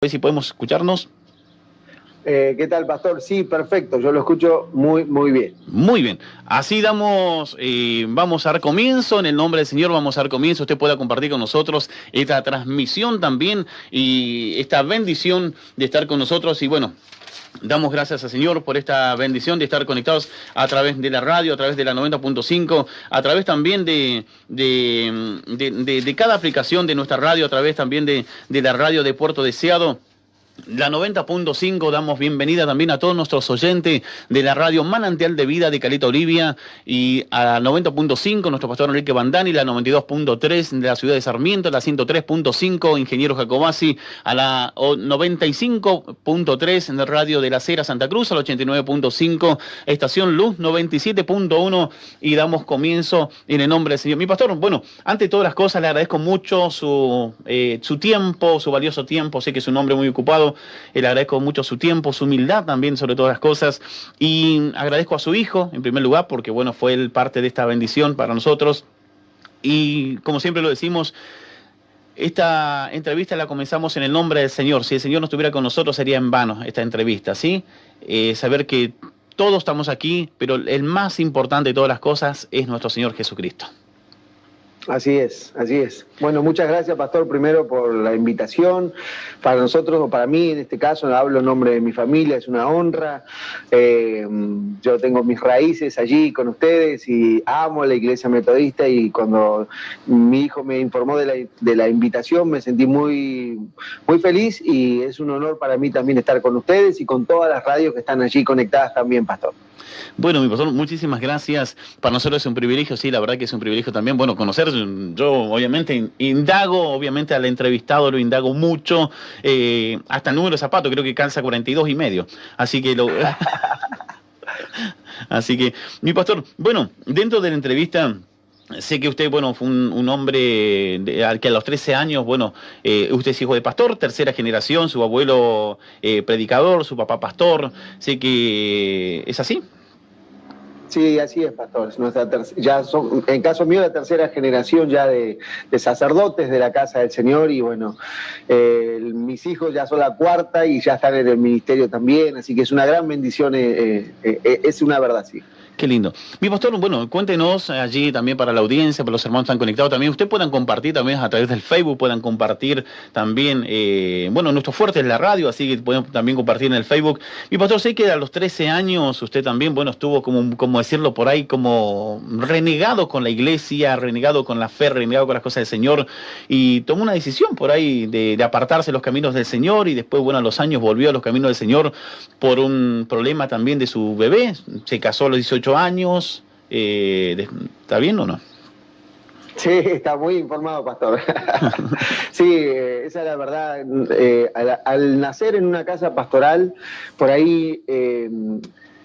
ver si podemos escucharnos. ¿Qué tal, pastor? Sí, perfecto, yo lo escucho muy bien. Muy bien, así vamos a dar comienzo, en el nombre del Señor vamos a dar comienzo, usted pueda compartir con nosotros esta transmisión también y esta bendición de estar con nosotros y bueno, damos gracias al Señor por esta bendición de estar conectados a través de la radio, a través de la 90.5, a través también de cada aplicación de nuestra radio, a través también de la radio de Puerto Deseado. La 90.5, damos bienvenida también a todos nuestros oyentes de la radio Manantial de Vida de Caleta Olivia y a la 90.5 nuestro pastor Enrique Bandani, la 92.3 de la ciudad de Sarmiento, la 103.5 Ingeniero Jacobasi, a la 95.3 de radio de la Cera Santa Cruz, al 89.5 Estación Luz 97.1 y damos comienzo en el nombre del Señor. Mi pastor, bueno, ante todas las cosas le agradezco mucho su tiempo, su valioso tiempo, sé que es un hombre muy ocupado. Le agradezco mucho su tiempo, su humildad también sobre todas las cosas y agradezco a su hijo en primer lugar porque bueno, fue él parte de esta bendición para nosotros y como siempre lo decimos, esta entrevista la comenzamos en el nombre del Señor. Si el Señor no estuviera con nosotros sería en vano esta entrevista, ¿sí? Saber que todos estamos aquí, pero el más importante de todas las cosas es nuestro Señor Jesucristo. Así es, así es. Bueno, muchas gracias, pastor, primero por la invitación. Para nosotros, o para mí, en este caso, hablo en nombre de mi familia, es una honra. Yo tengo mis raíces allí con ustedes y amo la Iglesia Metodista y cuando mi hijo me informó de la invitación me sentí muy feliz y es un honor para mí también estar con ustedes y con todas las radios que están allí conectadas también, pastor. Bueno, mi pastor, muchísimas gracias. Para nosotros es un privilegio, sí, la verdad que es un privilegio también, bueno, conocer. Yo obviamente indago, obviamente al entrevistado lo indago mucho, hasta el número de zapatos, creo que calza 42 y medio. Así que Así que, mi pastor, bueno, dentro de la entrevista, sé que usted, bueno, fue un hombre al que a los 13 años, bueno, usted es hijo de pastor, tercera generación, su abuelo predicador, su papá pastor, sé que es así. Sí, así es, pastor. En caso mío, la tercera generación ya de sacerdotes de la casa del Señor y bueno, mis hijos ya son la cuarta y ya están en el ministerio también, así que es una gran bendición, es una verdad, sí. Qué lindo. Mi pastor, bueno, cuéntenos allí también para la audiencia, para los hermanos que están conectados también. Ustedes puedan compartir también a través del Facebook, puedan compartir también, bueno, nuestro fuerte es la radio, así que pueden también compartir en el Facebook. Mi pastor, sé que a los 13 años usted también, bueno, estuvo como decirlo por ahí, como renegado con la iglesia, renegado con la fe, renegado con las cosas del Señor y tomó una decisión por ahí de apartarse de los caminos del Señor y después, bueno, a los años volvió a los caminos del Señor por un problema también de su bebé. Se casó a los 18 años, ¿está bien o no? Sí, está muy informado, pastor. Sí, esa es la verdad. Al nacer en una casa pastoral, por ahí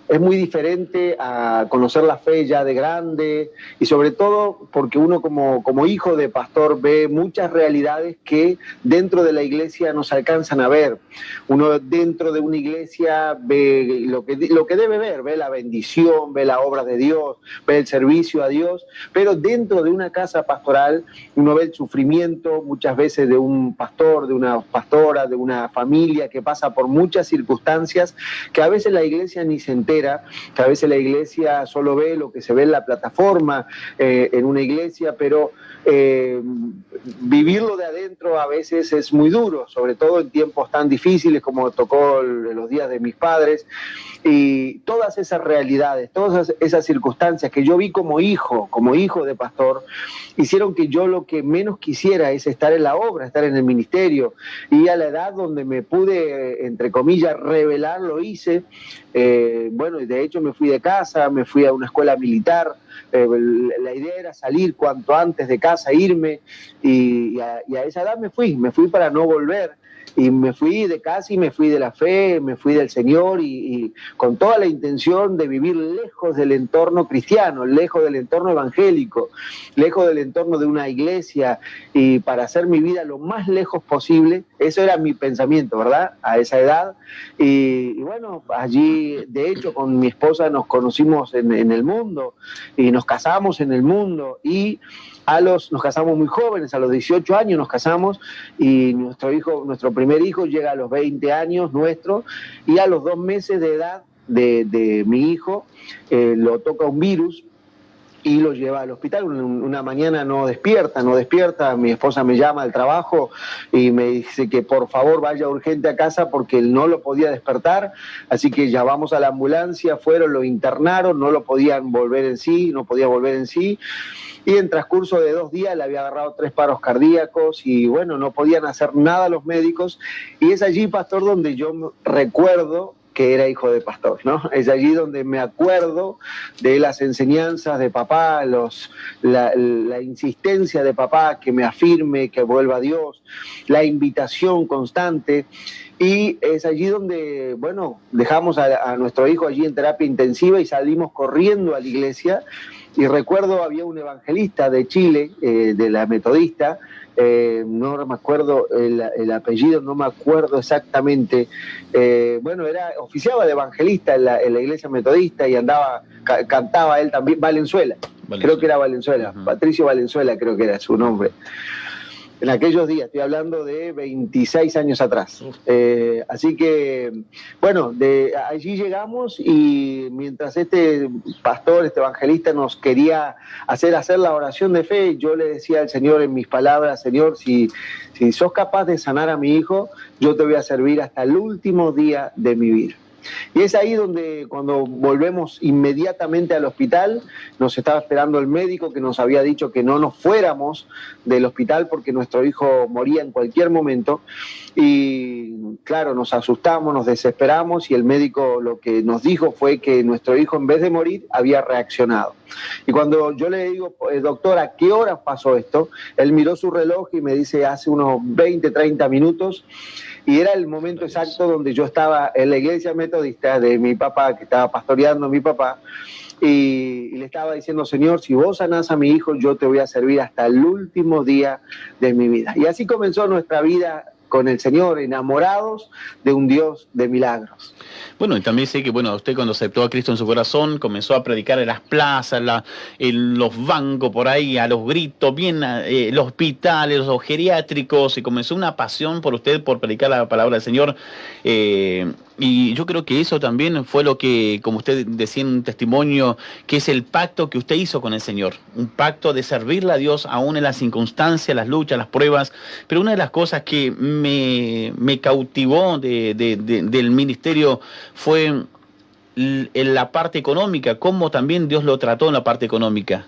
es muy diferente a conocer la fe ya de grande y sobre todo porque uno como hijo de pastor ve muchas realidades que dentro de la iglesia no se alcanzan a ver. Uno dentro de una iglesia ve lo que debe ver, ve la bendición, ve la obra de Dios, ve el servicio a Dios, pero dentro de una casa pastoral uno ve el sufrimiento muchas veces de un pastor, de una pastora, de una familia que pasa por muchas circunstancias que a veces la iglesia ni se entera, que a veces la iglesia solo ve lo que se ve en la plataforma en una iglesia, pero vivirlo de adentro a veces es muy duro, sobre todo en tiempos tan difíciles como tocó los días de mis padres, y todas esas realidades, todas esas circunstancias que yo vi como hijo de pastor, hicieron que yo lo que menos quisiera es estar en la obra, estar en el ministerio, y a la edad donde me pude, entre comillas, revelar, lo hice. Bueno, y de hecho me fui de casa, me fui a una escuela militar. La idea era salir cuanto antes de casa, irme, y a esa edad me fui para no volver. Y me fui de casa y me fui de la fe, me fui del Señor y con toda la intención de vivir lejos del entorno cristiano, lejos del entorno evangélico, lejos del entorno de una iglesia y para hacer mi vida lo más lejos posible. Eso era mi pensamiento, ¿verdad? A esa edad. Y bueno, allí, de hecho, con mi esposa nos conocimos en el mundo y nos casamos en el mundo y Nos casamos muy jóvenes, a los 18 años nos casamos, y nuestro primer hijo llega a los 20 años nuestro, y a los 2 meses de edad de mi hijo lo toca un virus y lo lleva al hospital. Una mañana no despierta, mi esposa me llama al trabajo y me dice que por favor vaya urgente a casa porque él no lo podía despertar, así que llamamos a la ambulancia, lo internaron, no podía volver en sí, y en transcurso de 2 días le había agarrado 3 paros cardíacos y bueno, no podían hacer nada los médicos, y es allí, pastor, donde yo recuerdo que era hijo de pastor, ¿no? Es allí donde me acuerdo de las enseñanzas de papá, la insistencia de papá que me afirme, que vuelva a Dios, la invitación constante, y es allí donde, bueno, dejamos a nuestro hijo allí en terapia intensiva y salimos corriendo a la iglesia, y recuerdo había un evangelista de Chile, de la metodista, no me acuerdo el apellido, no me acuerdo exactamente, oficiaba de evangelista en la iglesia metodista y cantaba él también, Valenzuela, creo que era Valenzuela, Patricio Valenzuela creo que era su nombre. En aquellos días, estoy hablando de 26 años atrás. Así que, bueno, de allí llegamos, y mientras este pastor, este evangelista nos quería hacer la oración de fe, yo le decía al Señor en mis palabras: Señor, si sos capaz de sanar a mi hijo, yo te voy a servir hasta el último día de mi vida. Y es ahí donde, cuando volvemos inmediatamente al hospital, nos estaba esperando el médico que nos había dicho que no nos fuéramos del hospital porque nuestro hijo moría en cualquier momento. Y claro, nos asustamos, nos desesperamos, y el médico lo que nos dijo fue que nuestro hijo, en vez de morir, había reaccionado. Y cuando yo le digo: doctor, ¿a qué hora pasó esto?, él miró su reloj y me dice: hace unos 20, 30 minutos. Y era el momento exacto donde yo estaba en la iglesia metodista de mi papá, que estaba pastoreando a mi papá, y le estaba diciendo: Señor, si vos sanás a mi hijo, yo te voy a servir hasta el último día de mi vida. Y así comenzó nuestra vida con el Señor, enamorados de un Dios de milagros. Bueno, y también sé que, bueno, usted cuando aceptó a Cristo en su corazón, comenzó a predicar en las plazas, en los bancos, por ahí, a los gritos, bien, los hospitales, los geriátricos, y comenzó una pasión por usted, por predicar la palabra del Señor. Y yo creo que eso también fue lo que, como usted decía en un testimonio, que es el pacto que usted hizo con el Señor. Un pacto de servirle a Dios aún en las circunstancias, las luchas, las pruebas. Pero una de las cosas que me cautivó del ministerio fue en la parte económica, cómo también Dios lo trató en la parte económica.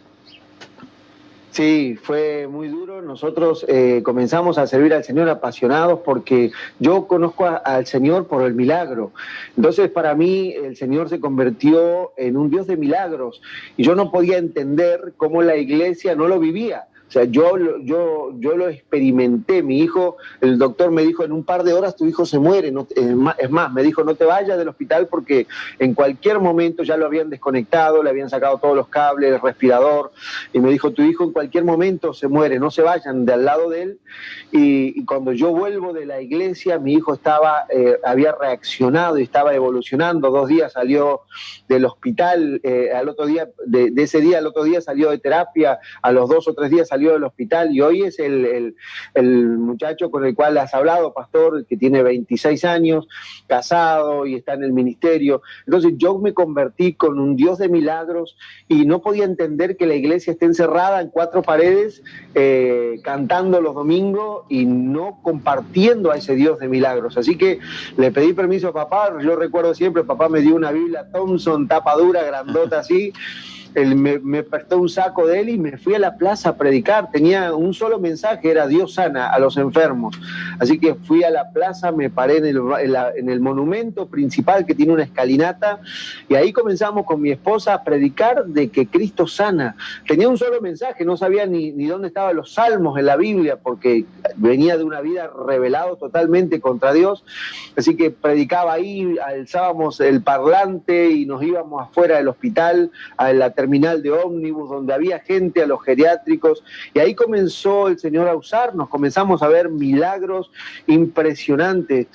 Sí, fue muy duro. Nosotros comenzamos a servir al Señor apasionados porque yo conozco al Señor por el milagro. Entonces, para mí, el Señor se convirtió en un Dios de milagros y yo no podía entender cómo la iglesia no lo vivía. O sea, yo lo experimenté. Mi hijo, el doctor me dijo: en un par de horas tu hijo se muere. No, es más, me dijo: no te vayas del hospital porque en cualquier momento ya lo habían desconectado, le habían sacado todos los cables, el respirador, y me dijo: tu hijo en cualquier momento se muere, no se vayan de al lado de él. Y cuando yo vuelvo de la iglesia, mi hijo había reaccionado y estaba evolucionando. 2 días salió del hospital, al otro día, de ese día al otro día salió de terapia, a los 2 o 3 días salió del hospital, y hoy es el muchacho con el cual has hablado, pastor, que tiene 26 años, casado y está en el ministerio. Entonces yo me convertí con un Dios de milagros y no podía entender que la iglesia esté encerrada en 4 paredes, cantando los domingos y no compartiendo a ese Dios de milagros. Así que le pedí permiso a papá. Yo recuerdo siempre, papá me dio una Biblia Thompson, tapa dura, grandota así. Él me prestó un saco de él y me fui a la plaza a predicar. Tenía un solo mensaje, era: Dios sana a los enfermos. Así que fui a la plaza, me paré en el monumento principal que tiene una escalinata, y ahí comenzamos con mi esposa a predicar de que Cristo sana. Tenía un solo mensaje, no sabía ni dónde estaban los salmos en la Biblia porque venía de una vida rebelado totalmente contra Dios. Así que predicaba ahí, alzábamos el parlante y nos íbamos afuera del hospital a la terminal terminal de ómnibus, donde había gente, a los geriátricos, y ahí comenzó el Señor a usarnos, comenzamos a ver milagros impresionantes.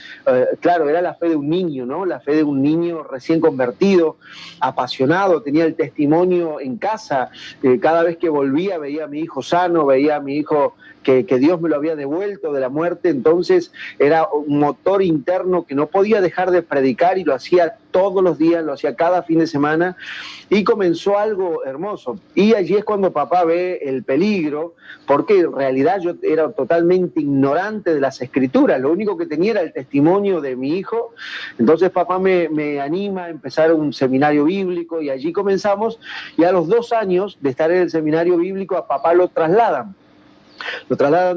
Claro, era la fe de un niño, ¿no? La fe de un niño recién convertido, apasionado, tenía el testimonio en casa, cada vez que volvía veía a mi hijo sano, veía a mi hijo que Dios me lo había devuelto de la muerte. Entonces era un motor interno que no podía dejar de predicar, y lo hacía todos los días, lo hacía cada fin de semana, y comenzó algo hermoso. Y allí es cuando papá ve el peligro, porque en realidad yo era totalmente ignorante de las escrituras, lo único que tenía era el testimonio de mi hijo. Entonces papá me anima a empezar un seminario bíblico, y allí comenzamos, y a los 2 años de estar en el seminario bíblico a papá lo trasladan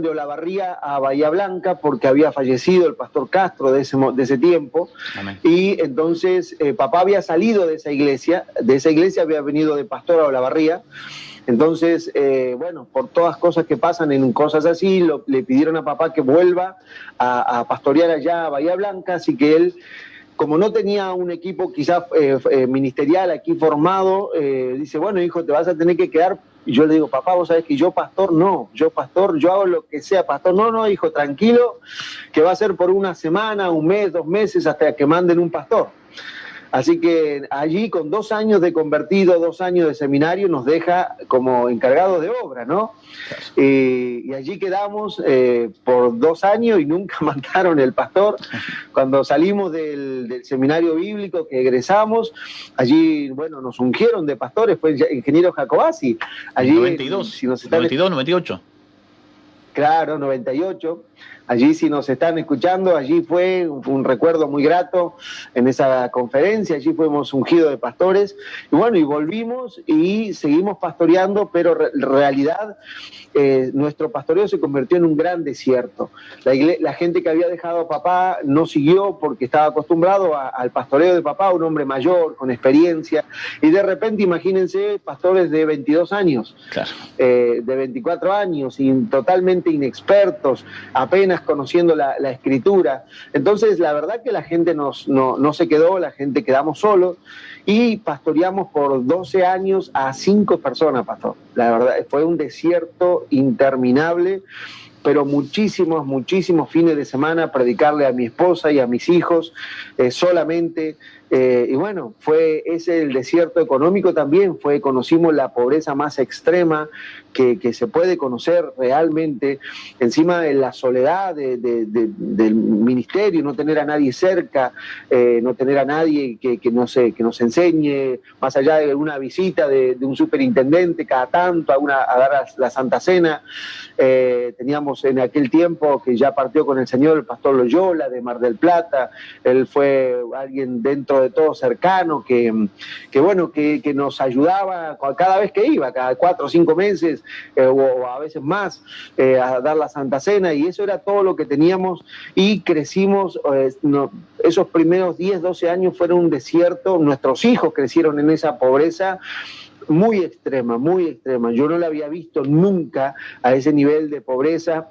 de Olavarría a Bahía Blanca, porque había fallecido el pastor Castro de ese tiempo. Amén. Y entonces papá había salido de esa iglesia había venido de pastor a Olavarría. Entonces, bueno, por todas cosas que pasan en cosas así, le pidieron a papá que vuelva a pastorear allá a Bahía Blanca, así que él, como no tenía un equipo quizás ministerial aquí formado, dice, bueno, hijo, te vas a tener que quedar. Y yo le digo, papá, vos sabés que yo pastor, yo hago lo que sea, pastor. No, hijo, tranquilo, que va a ser por una semana, un mes, 2 meses, hasta que manden un pastor. Así que allí, con 2 años de convertido, 2 años de seminario, nos deja como encargados de obra, ¿no? Y allí quedamos por 2 años y nunca mandaron el pastor. Cuando salimos del seminario bíblico, que egresamos, allí, bueno, nos ungieron de pastores, fue el ingeniero Jacobasi. Allí, 92, si nos están... 92, 98. Claro, 98. Allí, si nos están escuchando, allí fue un recuerdo muy grato en esa conferencia. Allí fuimos ungidos de pastores. Y bueno, y volvimos y seguimos pastoreando, pero en realidad nuestro pastoreo se convirtió en un gran desierto. La gente que había dejado a papá no siguió, porque estaba acostumbrado al pastoreo de papá, un hombre mayor, con experiencia. Y de repente, imagínense, pastores de 22 años, claro, de 24 años, totalmente inexpertos, apenas conociendo la escritura. Entonces, la verdad que la gente no se quedó, la gente quedamos solos, y pastoreamos por 12 años a 5 personas, pastor. La verdad, fue un desierto interminable, pero muchísimos fines de semana predicarle a mi esposa y a mis hijos solamente. Y bueno, fue ese el desierto económico también, conocimos la pobreza más extrema que se puede conocer realmente, encima de la soledad del ministerio, no tener a nadie cerca, no tener a nadie que nos enseñe, más allá de una visita de un superintendente cada tanto a dar la Santa Cena. Teníamos en aquel tiempo, que ya partió con el Señor, el pastor Loyola de Mar del Plata. Él fue alguien dentro de todo cercano, que nos ayudaba cada vez que iba, cada 4 o 5 meses, o a veces más, a dar la Santa Cena, y eso era todo lo que teníamos, y crecimos. Esos primeros 10, 12 años fueron un desierto. Nuestros hijos crecieron en esa pobreza muy extrema, muy extrema. Yo no la había visto nunca a ese nivel de pobreza.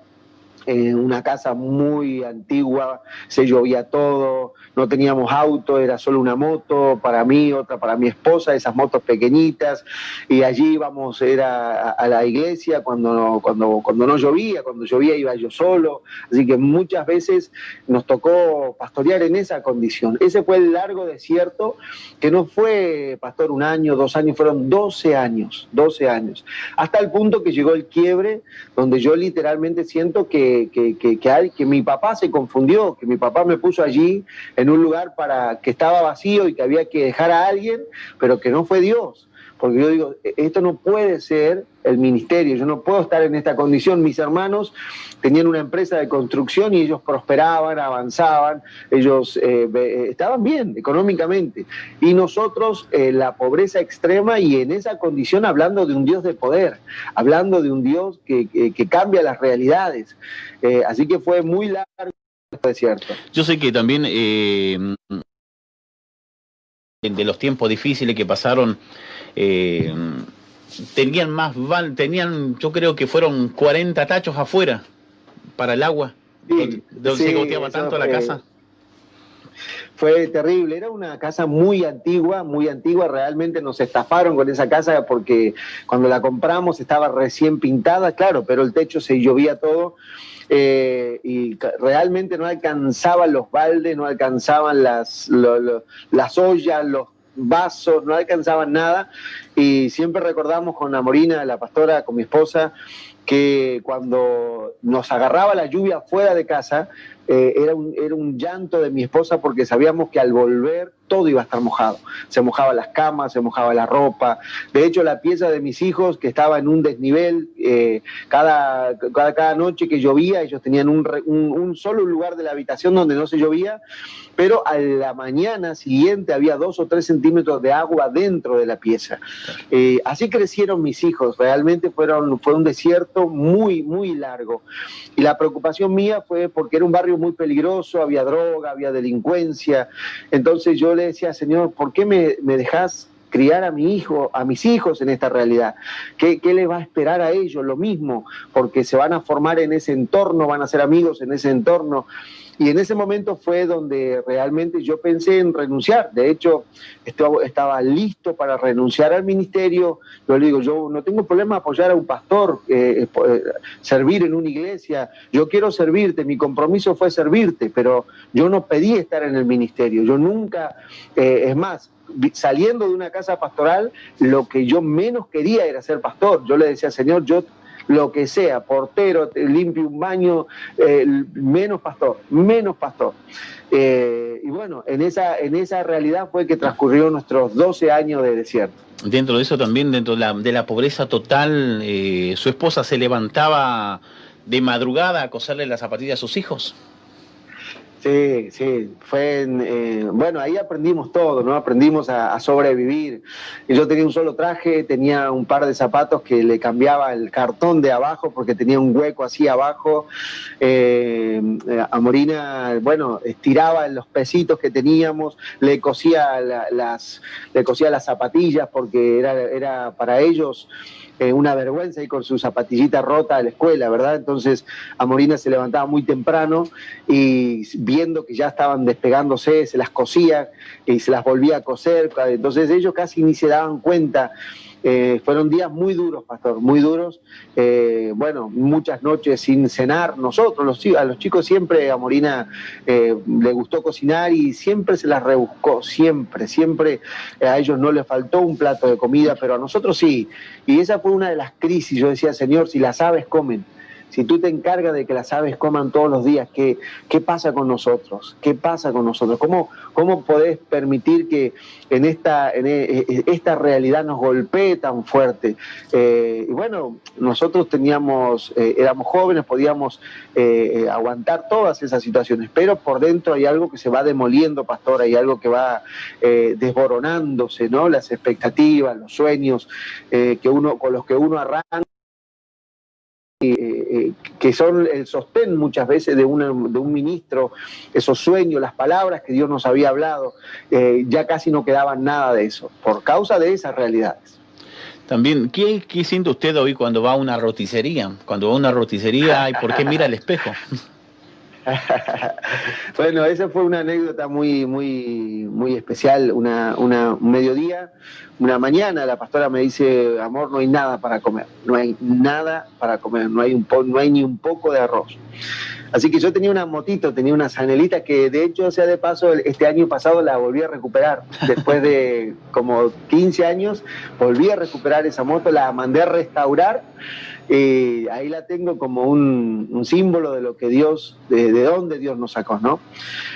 Una casa muy antigua, se llovía todo, no teníamos auto, era solo una moto para mí, otra para mi esposa, esas motos pequeñitas, y allí íbamos, era a la iglesia cuando no llovía, cuando llovía iba yo solo, así que muchas veces nos tocó pastorear en esa condición. Ese fue el largo desierto, que no fue, pastor, 1 año, 2 años, fueron 12 años, hasta el punto que llegó el quiebre, donde yo literalmente siento que mi papá se confundió, que mi papá me puso allí en un lugar que estaba vacío y que había que dejar a alguien, pero que no fue Dios. Porque yo digo, esto no puede ser el ministerio, yo no puedo estar en esta condición. Mis hermanos tenían una empresa de construcción y ellos prosperaban, avanzaban, ellos estaban bien económicamente. Y nosotros, la pobreza extrema, y en esa condición hablando de un Dios de poder, hablando de un Dios que cambia las realidades. Así que fue muy largo este desierto. Yo sé que también de los tiempos difíciles que pasaron, tenían, yo creo que fueron 40 tachos afuera para el agua, sí, donde se goteaba tanto la casa. Fue terrible, era una casa muy antigua, realmente nos estafaron con esa casa porque cuando la compramos estaba recién pintada, claro, pero el techo se llovía todo. Y realmente no alcanzaban los baldes, no alcanzaban las ollas, los vasos, no alcanzaban nada. Y siempre recordamos con Amorina, la pastora, con mi esposa, que cuando nos agarraba la lluvia fuera de casa, era un llanto de mi esposa porque sabíamos que al volver todo iba a estar mojado. Se mojaban las camas, se mojaba la ropa. De hecho, la pieza de mis hijos, que estaba en un desnivel, cada noche que llovía, ellos tenían un solo lugar de la habitación donde no se llovía, pero a la mañana siguiente había 2 o 3 centímetros de agua dentro de la pieza. Así crecieron mis hijos. Realmente fue un desierto muy, muy largo. Y la preocupación mía fue porque era un barrio muy peligroso, había droga, había delincuencia. Entonces yo le decía, Señor, ¿por qué me dejás criar a mis hijos en esta realidad? ¿Qué les va a esperar a ellos? Lo mismo, porque se van a formar en ese entorno, van a ser amigos en ese entorno. Y en ese momento fue donde realmente yo pensé en renunciar. De hecho, estaba listo para renunciar al ministerio. Yo le digo, yo no tengo problema apoyar a un pastor, servir en una iglesia. Yo quiero servirte, mi compromiso fue servirte, pero yo no pedí estar en el ministerio. Yo nunca, es más, saliendo de una casa pastoral, lo que yo menos quería era ser pastor. Yo le decía, Señor, yo lo que sea, portero, limpio un baño, menos pastor. Y bueno, en esa realidad fue que transcurrió nuestros 12 años de desierto. Dentro de eso también, dentro de la pobreza total, su esposa se levantaba de madrugada a coserle las zapatillas a sus hijos. Sí, bueno, ahí aprendimos todo, ¿no? Aprendimos a sobrevivir. Y yo tenía un solo traje, tenía un par de zapatos que le cambiaba el cartón de abajo porque tenía un hueco así abajo. Amorina, bueno, estiraba los pesitos que teníamos, le cosía las zapatillas porque era para ellos una vergüenza ir con su zapatillita rota a la escuela, ¿verdad? Entonces Amorina se levantaba muy temprano y viendo que ya estaban despegándose, se las cosía y se las volvía a coser. Entonces ellos casi ni se daban cuenta. Fueron días muy duros, pastor, muy duros. Bueno, muchas noches sin cenar. Nosotros, a los chicos siempre, a Amorina le gustó cocinar y siempre se las rebuscó, siempre. A ellos no les faltó un plato de comida, pero a nosotros sí. Y esa fue una de las crisis. Yo decía, Señor, si las aves comen, si tú te encargas de que las aves coman todos los días, ¿qué pasa con nosotros? ¿Qué pasa con nosotros? ¿Cómo podés permitir que en esta realidad nos golpee tan fuerte? Y bueno, nosotros éramos jóvenes, podíamos aguantar todas esas situaciones, pero por dentro hay algo que se va demoliendo, pastor, hay algo que va desboronándose, ¿no? Las expectativas, los sueños con los que uno arranca, que son el sostén muchas veces de un ministro, esos sueños, las palabras que Dios nos había hablado, ya casi no quedaban nada de eso, por causa de esas realidades. También, ¿qué siente usted hoy cuando va a una roticería? Cuando va a una roticería, ¿y por qué mira al espejo? Bueno, esa fue una anécdota muy, muy, muy especial. Un mediodía, una mañana, la pastora me dice, amor, no hay nada para comer, no hay nada para comer, no hay ni un poco de arroz. Así que yo tenía una motito, tenía una Sanelita que de hecho, sea de paso, este año pasado la volví a recuperar. Después de como 15 años, volví a recuperar esa moto, la mandé a restaurar. Ahí la tengo como un símbolo de lo que Dios, de dónde Dios nos sacó, ¿no?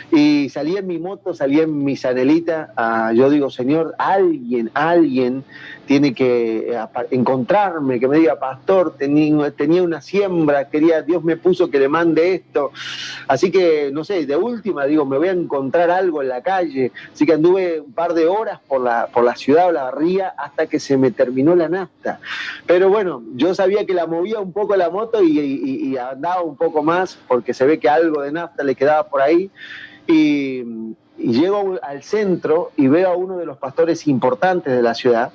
Y salí en mi moto, salí en mi Sanelita, yo digo, Señor, alguien tiene que encontrarme, que me diga, pastor, tenía una siembra, Dios me puso que le mande esto. Así que, no sé, de última, digo, me voy a encontrar algo en la calle. Así que anduve un par de horas por la ciudad o la barría hasta que se me terminó la nafta. Pero bueno, yo sabía que la movía un poco la moto y andaba un poco más porque se ve que algo de nafta le quedaba por ahí. Y y llego al centro y veo a uno de los pastores importantes de la ciudad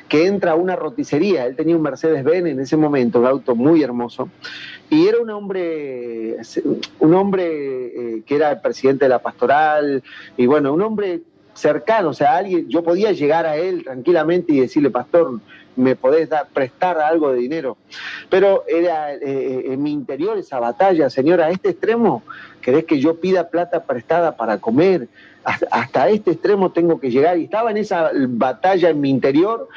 que entra a una roticería. Él tenía un Mercedes-Benz en ese momento, un auto muy hermoso, y era un hombre que era el presidente de la pastoral, y bueno, un hombre cercano, o sea, alguien, yo podía llegar a él tranquilamente y decirle: pastor, ¿me podés prestar algo de dinero? Pero era en mi interior esa batalla: señora, a este extremo, ¿querés que yo pida plata prestada para comer? Hasta este extremo tengo que llegar. Y estaba en esa batalla en mi interior,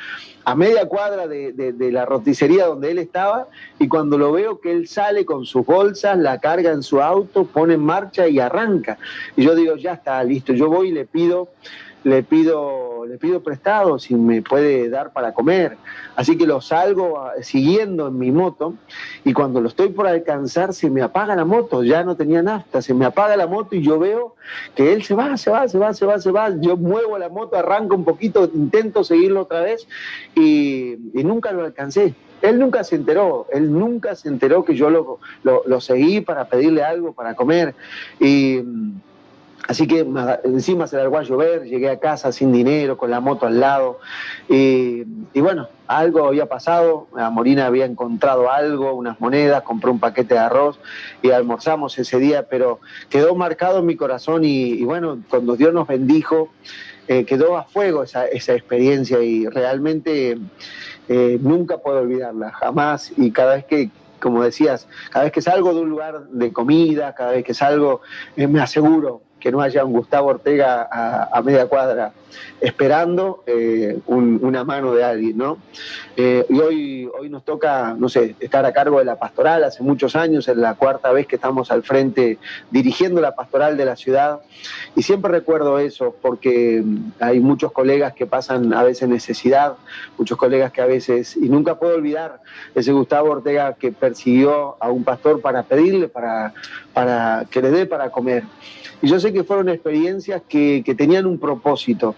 a media cuadra de la roticería donde él estaba, y cuando lo veo que él sale con sus bolsas, la carga en su auto, pone en marcha y arranca. Y yo digo: ya está, listo. Yo voy y le pido prestado si me puede dar para comer. Así que lo salgo siguiendo en mi moto, y cuando lo estoy por alcanzar se me apaga la moto, ya no tenía nafta, se me apaga la moto y yo veo que él se va. Yo muevo la moto, arranco un poquito, intento seguirlo otra vez y nunca lo alcancé. Él nunca se enteró que yo lo seguí para pedirle algo para comer. Así que encima se largó a llover, llegué a casa sin dinero, con la moto al lado, y bueno, algo había pasado. Morina había encontrado algo, unas monedas, compró un paquete de arroz y almorzamos ese día, pero quedó marcado en mi corazón y bueno, cuando Dios nos bendijo, quedó a fuego esa experiencia, y realmente nunca puedo olvidarla, jamás. Y cada vez que, como decías, cada vez que salgo de un lugar de comida, cada vez que salgo, me aseguro que no haya un Gustavo Ortega a media cuadra esperando una mano de alguien, ¿no? Y hoy nos toca, no sé, estar a cargo de la pastoral. Hace muchos años, es la 4ª vez que estamos al frente dirigiendo la pastoral de la ciudad, y siempre recuerdo eso, porque hay muchos colegas que pasan a veces necesidad, muchos colegas que a veces, y nunca puedo olvidar ese Gustavo Ortega que persiguió a un pastor para pedirle para que le dé para comer. Y yo sé que fueron experiencias que tenían un propósito,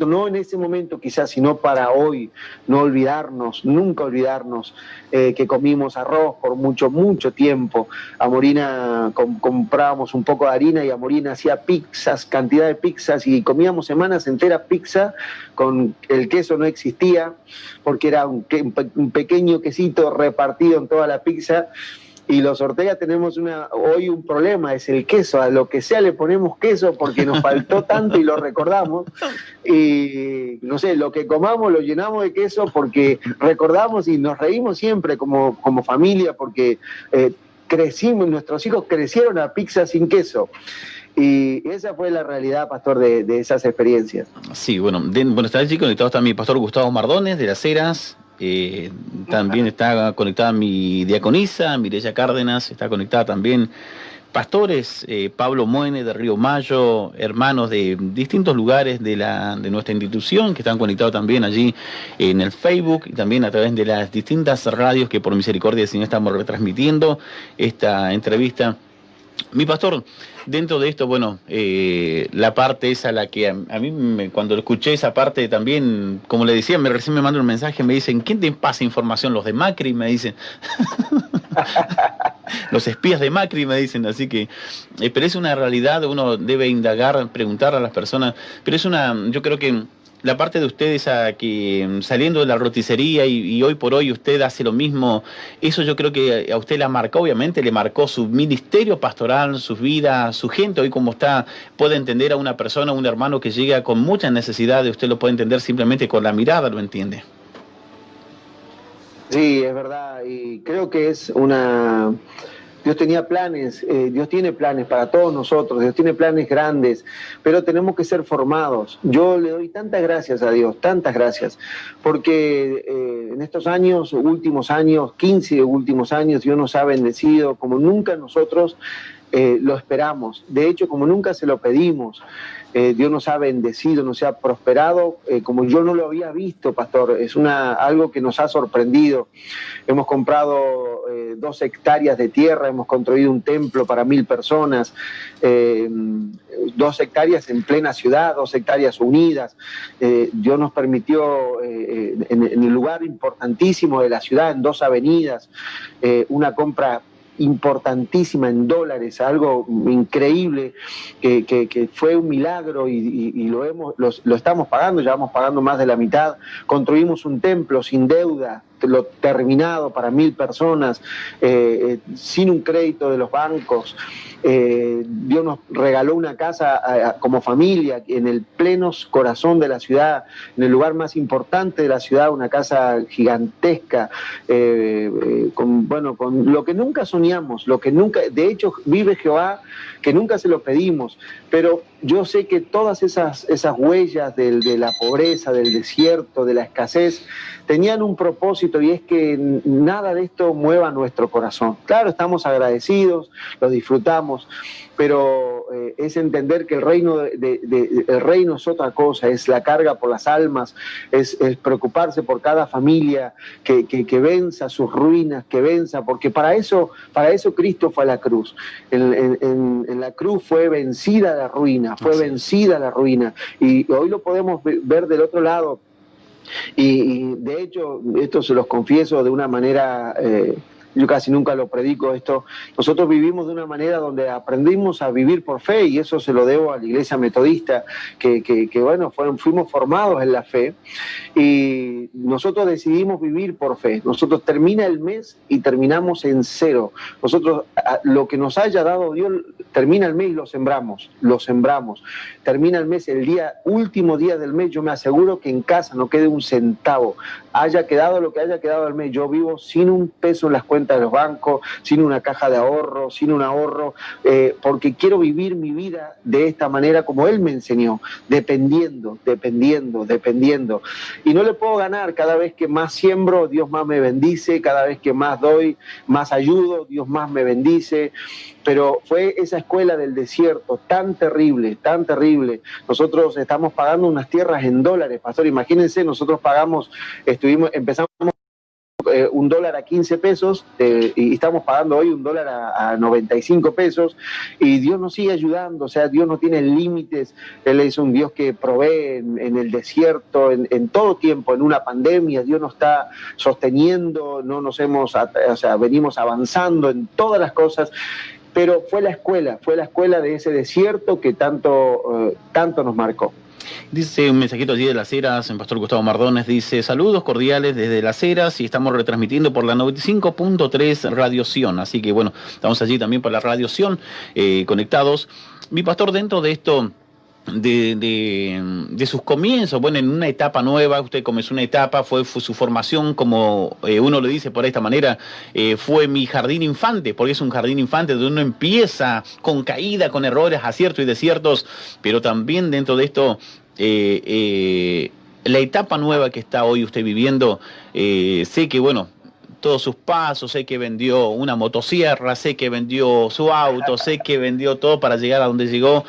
no en ese momento quizás, sino para hoy, no olvidarnos, nunca olvidarnos que comimos arroz por mucho tiempo. A Morina comprábamos un poco de harina y a Morina hacía pizzas, cantidad de pizzas, y comíamos semanas enteras pizza, con el queso no existía, porque era un pequeño quesito repartido en toda la pizza. Y los Ortega tenemos hoy un problema, es el queso. A lo que sea le ponemos queso porque nos faltó tanto y lo recordamos. Y no sé, lo que comamos lo llenamos de queso porque recordamos y nos reímos siempre como familia, porque crecimos, nuestros hijos crecieron a pizza sin queso. Y esa fue la realidad, pastor, de esas experiencias. Sí, bueno, está allí conectado está mi pastor Gustavo Mardones de Las Heras. También está conectada mi diaconisa, Mireya Cárdenas, está conectada también pastores, Pablo Moene de Río Mayo, hermanos de distintos lugares de nuestra institución que están conectados también allí en el Facebook, y también a través de las distintas radios que por misericordia del Señor estamos retransmitiendo esta entrevista. Mi pastor, dentro de esto, bueno, la parte esa, la que a mí, cuando escuché esa parte también, como le decía, recién me mandan un mensaje, me dicen: ¿quién te pasa información? Los de Macri, me dicen. Los espías de Macri, me dicen. Así que, pero es una realidad, uno debe indagar, preguntar a las personas, pero yo creo que la parte de ustedes que saliendo de la roticería y hoy por hoy usted hace lo mismo, eso yo creo que a usted la marcó, obviamente, le marcó su ministerio pastoral, su vida, su gente. Hoy como está, puede entender a una persona, un hermano que llega con muchas necesidades, usted lo puede entender simplemente con la mirada, lo entiende. Sí, es verdad, y creo que es Dios tenía planes, Dios tiene planes para todos nosotros, Dios tiene planes grandes, pero tenemos que ser formados. Yo le doy tantas gracias a Dios, tantas gracias, porque en estos últimos años, 15 últimos años, Dios nos ha bendecido como nunca nosotros lo esperamos. De hecho, como nunca se lo pedimos. Dios nos ha bendecido, nos ha prosperado como yo no lo había visto, pastor. Es algo que nos ha sorprendido. Hemos comprado 2 hectáreas de tierra, hemos construido un templo para 1000 personas, 2 hectáreas en plena ciudad, 2 hectáreas unidas. Dios nos permitió en el lugar importantísimo de la ciudad, en 2 avenidas, una compra importantísima en dólares, algo increíble, que fue un milagro y lo estamos pagando, ya vamos pagando más de la mitad. Construimos un templo sin deuda, lo terminado para 1000 personas, sin un crédito de los bancos. Dios nos regaló una casa como familia en el pleno corazón de la ciudad, en el lugar más importante de la ciudad, una casa gigantesca, con lo que nunca soñamos, de hecho vive Jehová, que nunca se lo pedimos, pero yo sé que todas esas huellas de la pobreza, del desierto, de la escasez, tenían un propósito, y es que nada de esto mueva nuestro corazón. Claro, estamos agradecidos, lo disfrutamos, pero es entender que el reino es otra cosa, es la carga por las almas, es preocuparse por cada familia, que venza sus ruinas, que venza, porque para eso Cristo fue a la cruz. En la cruz fue vencida la ruina, y hoy lo podemos ver del otro lado. Y de hecho, esto se los confieso de una manera, yo casi nunca lo predico esto, nosotros vivimos de una manera donde aprendimos a vivir por fe, y eso se lo debo a la Iglesia Metodista, fuimos formados en la fe, y nosotros decidimos vivir por fe. Nosotros termina el mes y terminamos en cero. Nosotros, lo que nos haya dado Dios, termina el mes y lo sembramos. Termina el mes, último día del mes, yo me aseguro que en casa no quede un centavo. Haya quedado lo que haya quedado el mes, yo vivo sin un peso en las cuentas de los bancos, sin una caja de ahorro, sin un ahorro, porque quiero vivir mi vida de esta manera como Él me enseñó, dependiendo. Y no le puedo ganar. Cada vez que más siembro, Dios más me bendice. Cada vez que más doy, más ayudo, Dios más me bendice. Pero fue esa escuela del desierto tan terrible. Nosotros estamos pagando unas tierras en dólares, pastor. Imagínense, nosotros empezamos $1 a 15 pesos, y estamos pagando hoy $1 a 95 pesos, y Dios nos sigue ayudando. O sea, Dios no tiene límites. Él es un Dios que provee en el desierto, en todo tiempo, en una pandemia. Dios nos está sosteniendo, venimos avanzando en todas las cosas. Pero fue la escuela de ese desierto que tanto nos marcó. Dice un mensajito allí de Las Heras, el pastor Gustavo Mardones, dice: saludos cordiales desde Las Heras, y estamos retransmitiendo por la 95.3 Radio Sion. Así que bueno, estamos allí también por la Radio Sion, conectados. Mi pastor, dentro de esto, de sus comienzos, bueno, en una etapa nueva, usted comenzó una etapa, fue su formación, como uno lo dice por esta manera, fue mi jardín infante, porque es un jardín infante donde uno empieza con caída, con errores, aciertos y desiertos, pero también dentro de esto, la etapa nueva que está hoy usted viviendo, sé que, bueno, todos sus pasos, sé que vendió una motosierra, sé que vendió su auto, sé que vendió todo para llegar a donde llegó.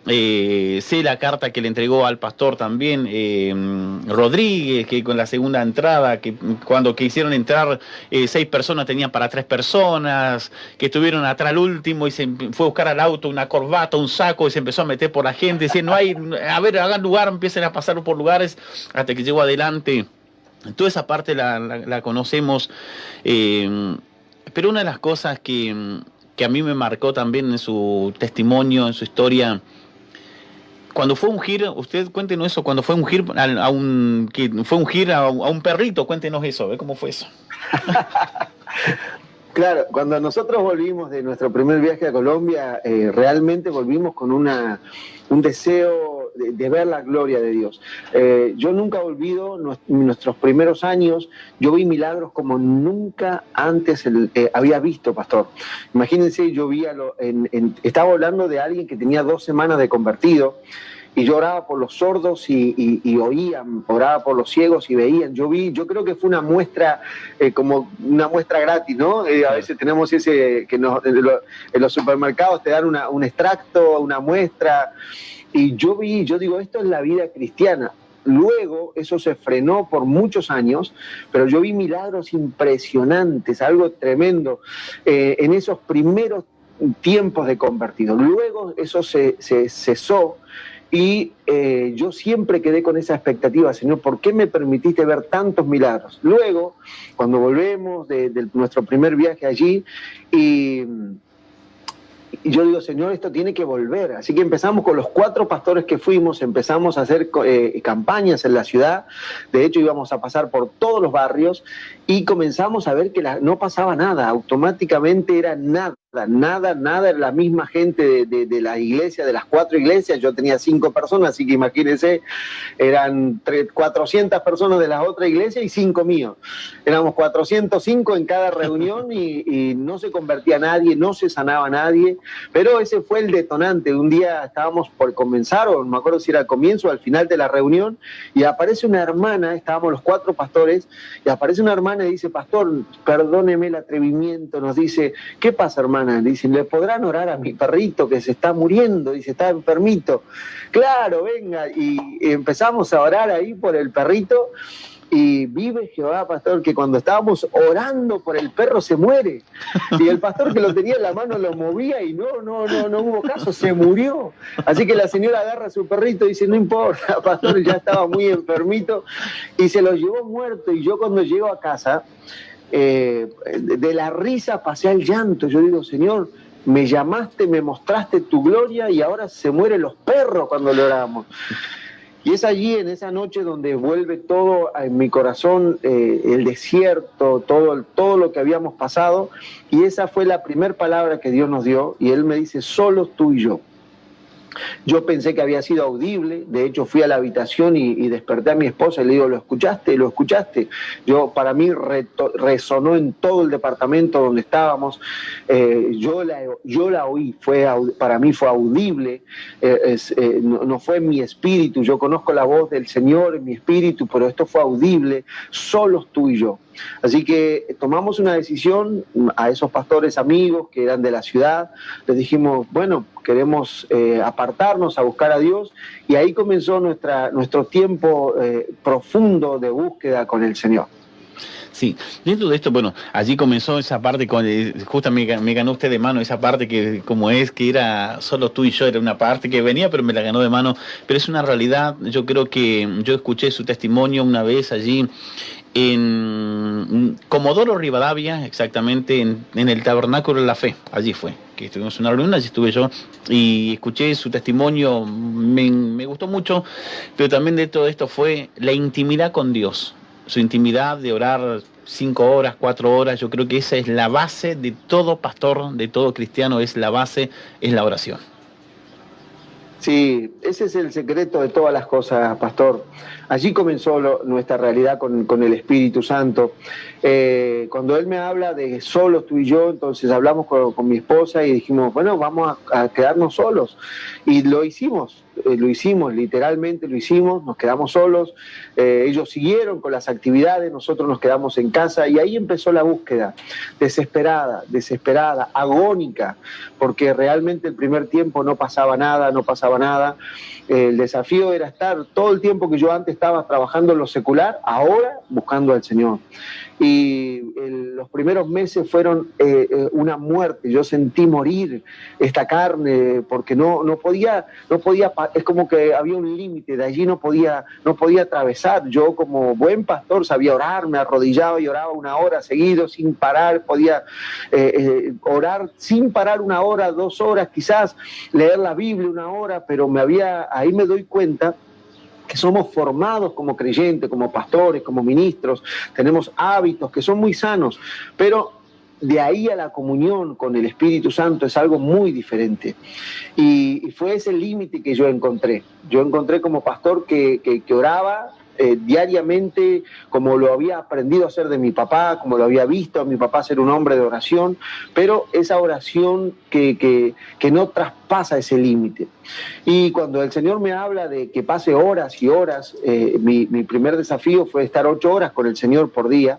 Sé la carta que le entregó al pastor también Rodríguez, que con la segunda entrada, que cuando quisieron entrar 6 personas tenían para 3 personas, que estuvieron atrás al último y se fue a buscar al auto una corbata, un saco, y se empezó a meter por la gente, decía, no hay, a ver, hagan lugar, empiecen a pasar por lugares, hasta que llegó adelante. Toda esa parte la conocemos, pero una de las cosas que a mí me marcó también en su testimonio, en su historia, cuando fue a ungir, usted cuéntenos eso, cuando fue a ungir a un perrito, cuéntenos eso, ¿cómo fue eso? Claro, cuando nosotros volvimos de nuestro primer viaje a Colombia, realmente volvimos con un deseo de ver la gloria de Dios. Yo nunca olvido nuestros primeros años. Yo vi milagros como nunca antes había visto, pastor. Imagínense, yo vi estaba hablando de alguien que tenía 2 semanas de convertido, y yo oraba por los sordos y oían, oraba por los ciegos y veían. Yo creo que fue una muestra, como una muestra gratis, ¿no? A veces tenemos ese, que en los supermercados te dan un extracto, una muestra, y yo digo, esto es la vida cristiana. Luego eso se frenó por muchos años, pero yo vi milagros impresionantes, algo tremendo, en esos primeros tiempos de convertido. Luego eso se cesó, Y yo siempre quedé con esa expectativa, Señor, ¿por qué me permitiste ver tantos milagros? Luego, cuando volvemos de nuestro primer viaje allí, y yo digo, Señor, esto tiene que volver. Así que empezamos con los 4 pastores que fuimos, empezamos a hacer campañas en la ciudad. De hecho, íbamos a pasar por todos los barrios y comenzamos a ver que no pasaba nada. Automáticamente era nada. Era la misma gente de la iglesia, de las 4 iglesias. Yo tenía 5 personas, así que imagínense, eran 400 personas de las otras iglesias y 5 míos. Éramos 405 en cada reunión y no se convertía nadie, no se sanaba nadie, pero ese fue el detonante. Un día estábamos por comenzar, o no me acuerdo si era al comienzo o al final de la reunión, y aparece una hermana, estábamos los 4 pastores, y aparece una hermana y dice, pastor, perdóneme el atrevimiento, nos dice, ¿qué pasa, hermana? Dicen, ¿le podrán orar a mi perrito que se está muriendo? Dice, está enfermito. Claro, venga. Y empezamos a orar ahí por el perrito. Y vive Jehová, pastor, que cuando estábamos orando por el perro se muere. Y el pastor que lo tenía en la mano lo movía y no hubo caso, se murió. Así que la señora agarra a su perrito y dice, no importa, pastor, ya estaba muy enfermito. Y se lo llevó muerto. Y yo cuando llego a casa, de la risa pasé al llanto. Yo digo, Señor, me llamaste, me mostraste tu gloria y ahora se mueren los perros cuando le oramos. Y es allí, en esa noche, donde vuelve todo en mi corazón, el desierto, todo lo que habíamos pasado, y esa fue la primera palabra que Dios nos dio, y Él me dice, solo tú y yo. Yo pensé que había sido audible, de hecho fui a la habitación y desperté a mi esposa y le digo, ¿lo escuchaste? ¿Lo escuchaste? Para mí resonó en todo el departamento donde estábamos, yo la oí, para mí fue audible, no fue en mi espíritu, yo conozco la voz del Señor en mi espíritu, pero esto fue audible, solos tú y yo. Así que tomamos una decisión a esos pastores amigos que eran de la ciudad, les dijimos, bueno, queremos apartarnos a buscar a Dios, y ahí comenzó nuestro tiempo profundo de búsqueda con el Señor. Sí, dentro de esto, bueno, allí comenzó esa parte, justo me ganó usted de mano esa parte que era solo tú y yo, era una parte que venía, pero me la ganó de mano, pero es una realidad. Yo creo que yo escuché su testimonio una vez allí en Comodoro Rivadavia, exactamente en el Tabernáculo de la Fe. Allí fue que estuvimos en una reunión, allí estuve yo y escuché su testimonio, me gustó mucho, pero también de todo esto fue la intimidad con Dios, su intimidad de orar 5 horas, 4 horas. Yo creo que esa es la base de todo pastor, de todo cristiano, es la base, es la oración. Sí, ese es el secreto de todas las cosas, pastor. Allí comenzó nuestra realidad con el Espíritu Santo. Cuando Él me habla de solos tú y yo, entonces hablamos con mi esposa y dijimos, bueno, vamos a quedarnos solos. Y lo hicimos, literalmente lo hicimos, nos quedamos solos. Ellos siguieron con las actividades, nosotros nos quedamos en casa y ahí empezó la búsqueda, desesperada, agónica, porque realmente el primer tiempo no pasaba nada. El desafío era estar todo el tiempo que yo antes estaba trabajando en lo secular, ahora buscando al Señor. Y los primeros meses fueron una muerte. Yo sentí morir esta carne porque no podía, es como que había un límite, de allí no podía atravesar. Yo como buen pastor sabía orar, me arrodillaba y oraba 1 hora seguido sin parar, podía orar sin parar 1 hora, 2 horas, quizás leer la Biblia 1 hora, pero ahí me doy cuenta que somos formados como creyentes, como pastores, como ministros, tenemos hábitos que son muy sanos, pero de ahí a la comunión con el Espíritu Santo es algo muy diferente. Y fue ese límite que yo encontré. Yo encontré como pastor que oraba diariamente, como lo había aprendido a hacer de mi papá, como lo había visto a mi papá ser un hombre de oración, pero esa oración que no traspasa ese límite. Y cuando el Señor me habla de que pase horas y horas, mi primer desafío fue estar 8 horas con el Señor por día,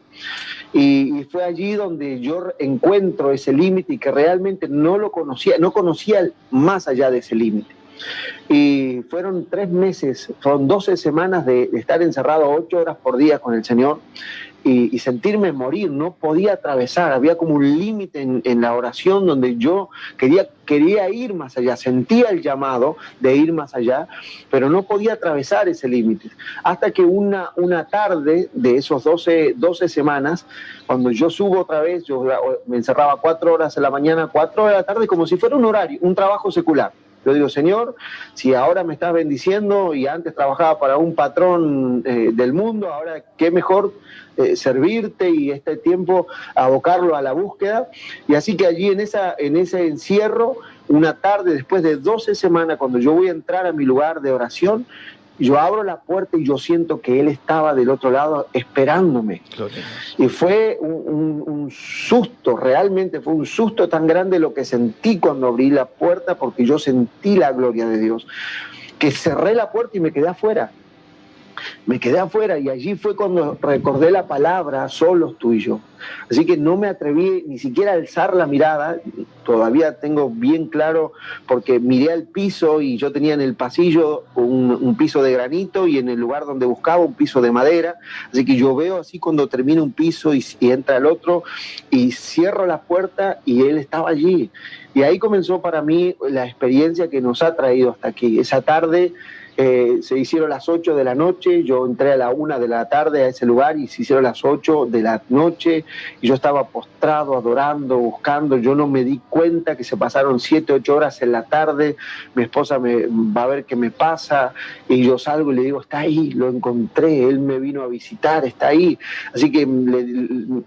y fue allí donde yo encuentro ese límite y que realmente no conocía más allá de ese límite. Y fueron 3 meses, fueron 12 semanas de estar encerrado 8 horas por día con el Señor. y sentirme morir, no podía atravesar, había como un límite en la oración donde yo quería ir más allá, sentía el llamado de ir más allá, pero no podía atravesar ese límite. Hasta que una tarde de esos 12 semanas, cuando yo subo otra vez, yo me encerraba 4 horas en la mañana, 4 horas de la tarde, como si fuera un horario, un trabajo secular. Yo digo, Señor, si ahora me estás bendiciendo y antes trabajaba para un patrón del mundo, ahora qué mejor servirte y este tiempo abocarlo a la búsqueda. Y así que allí en ese encierro, una tarde después de 12 semanas, cuando yo voy a entrar a mi lugar de oración, yo abro la puerta y yo siento que Él estaba del otro lado esperándome. Y fue un susto, realmente fue un susto tan grande lo que sentí cuando abrí la puerta, porque yo sentí la gloria de Dios, que cerré la puerta y me quedé afuera. Me quedé afuera y allí fue cuando recordé la palabra, solos tú y yo. Así que no me atreví ni siquiera a alzar la mirada, todavía tengo bien claro porque miré al piso y yo tenía en el pasillo un piso de granito y en el lugar donde buscaba un piso de madera, así que yo veo así cuando termina un piso y entra el otro y cierro la puerta y él estaba allí. Y ahí comenzó para mí la experiencia que nos ha traído hasta aquí. Esa tarde se hicieron las 8 de la noche, yo entré a la 1 de la tarde a ese lugar y se hicieron las 8 de la noche y yo estaba postrado, adorando, buscando, yo no me di cuenta que se pasaron 7, 8 horas en la tarde, mi esposa va a ver qué me pasa y yo salgo y le digo, está ahí, lo encontré, él me vino a visitar, está ahí, así que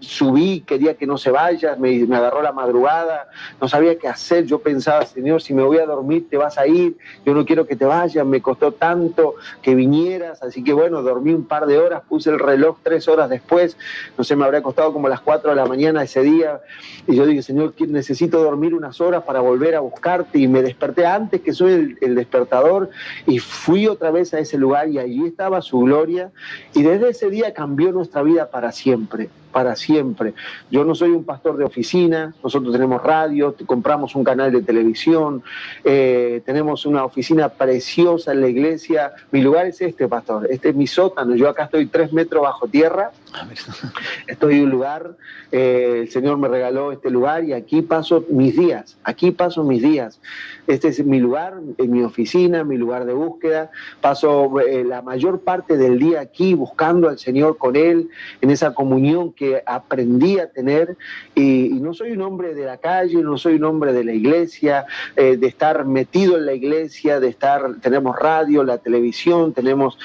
subí, quería que no se vaya, me agarró la madrugada, no sabía qué hacer, yo pensaba, Señor, si me voy a dormir te vas a ir, yo no quiero que te vayas, me costó tanto que vinieras, así que bueno, dormí un par de horas, puse el reloj 3 horas después, no sé, me habría costado como las 4 de la mañana ese día, y yo dije, Señor, necesito dormir unas horas para volver a buscarte, y me desperté antes que soy el despertador, y fui otra vez a ese lugar, y allí estaba su gloria, y desde ese día cambió nuestra vida para siempre. Para siempre. Yo no soy un pastor de oficina, nosotros tenemos radio, compramos un canal de televisión, tenemos una oficina preciosa en la iglesia. Mi lugar es este, pastor, este es mi sótano, yo acá estoy 3 metros bajo tierra, estoy en un lugar, el Señor me regaló este lugar y aquí paso mis días, este es mi lugar, en mi oficina, mi lugar de búsqueda, paso la mayor parte del día aquí buscando al Señor con Él, en esa comunión que aprendí a tener y no soy un hombre de la calle, no soy un hombre de la iglesia, de estar metido en la iglesia, tenemos radio, la televisión, tenemos,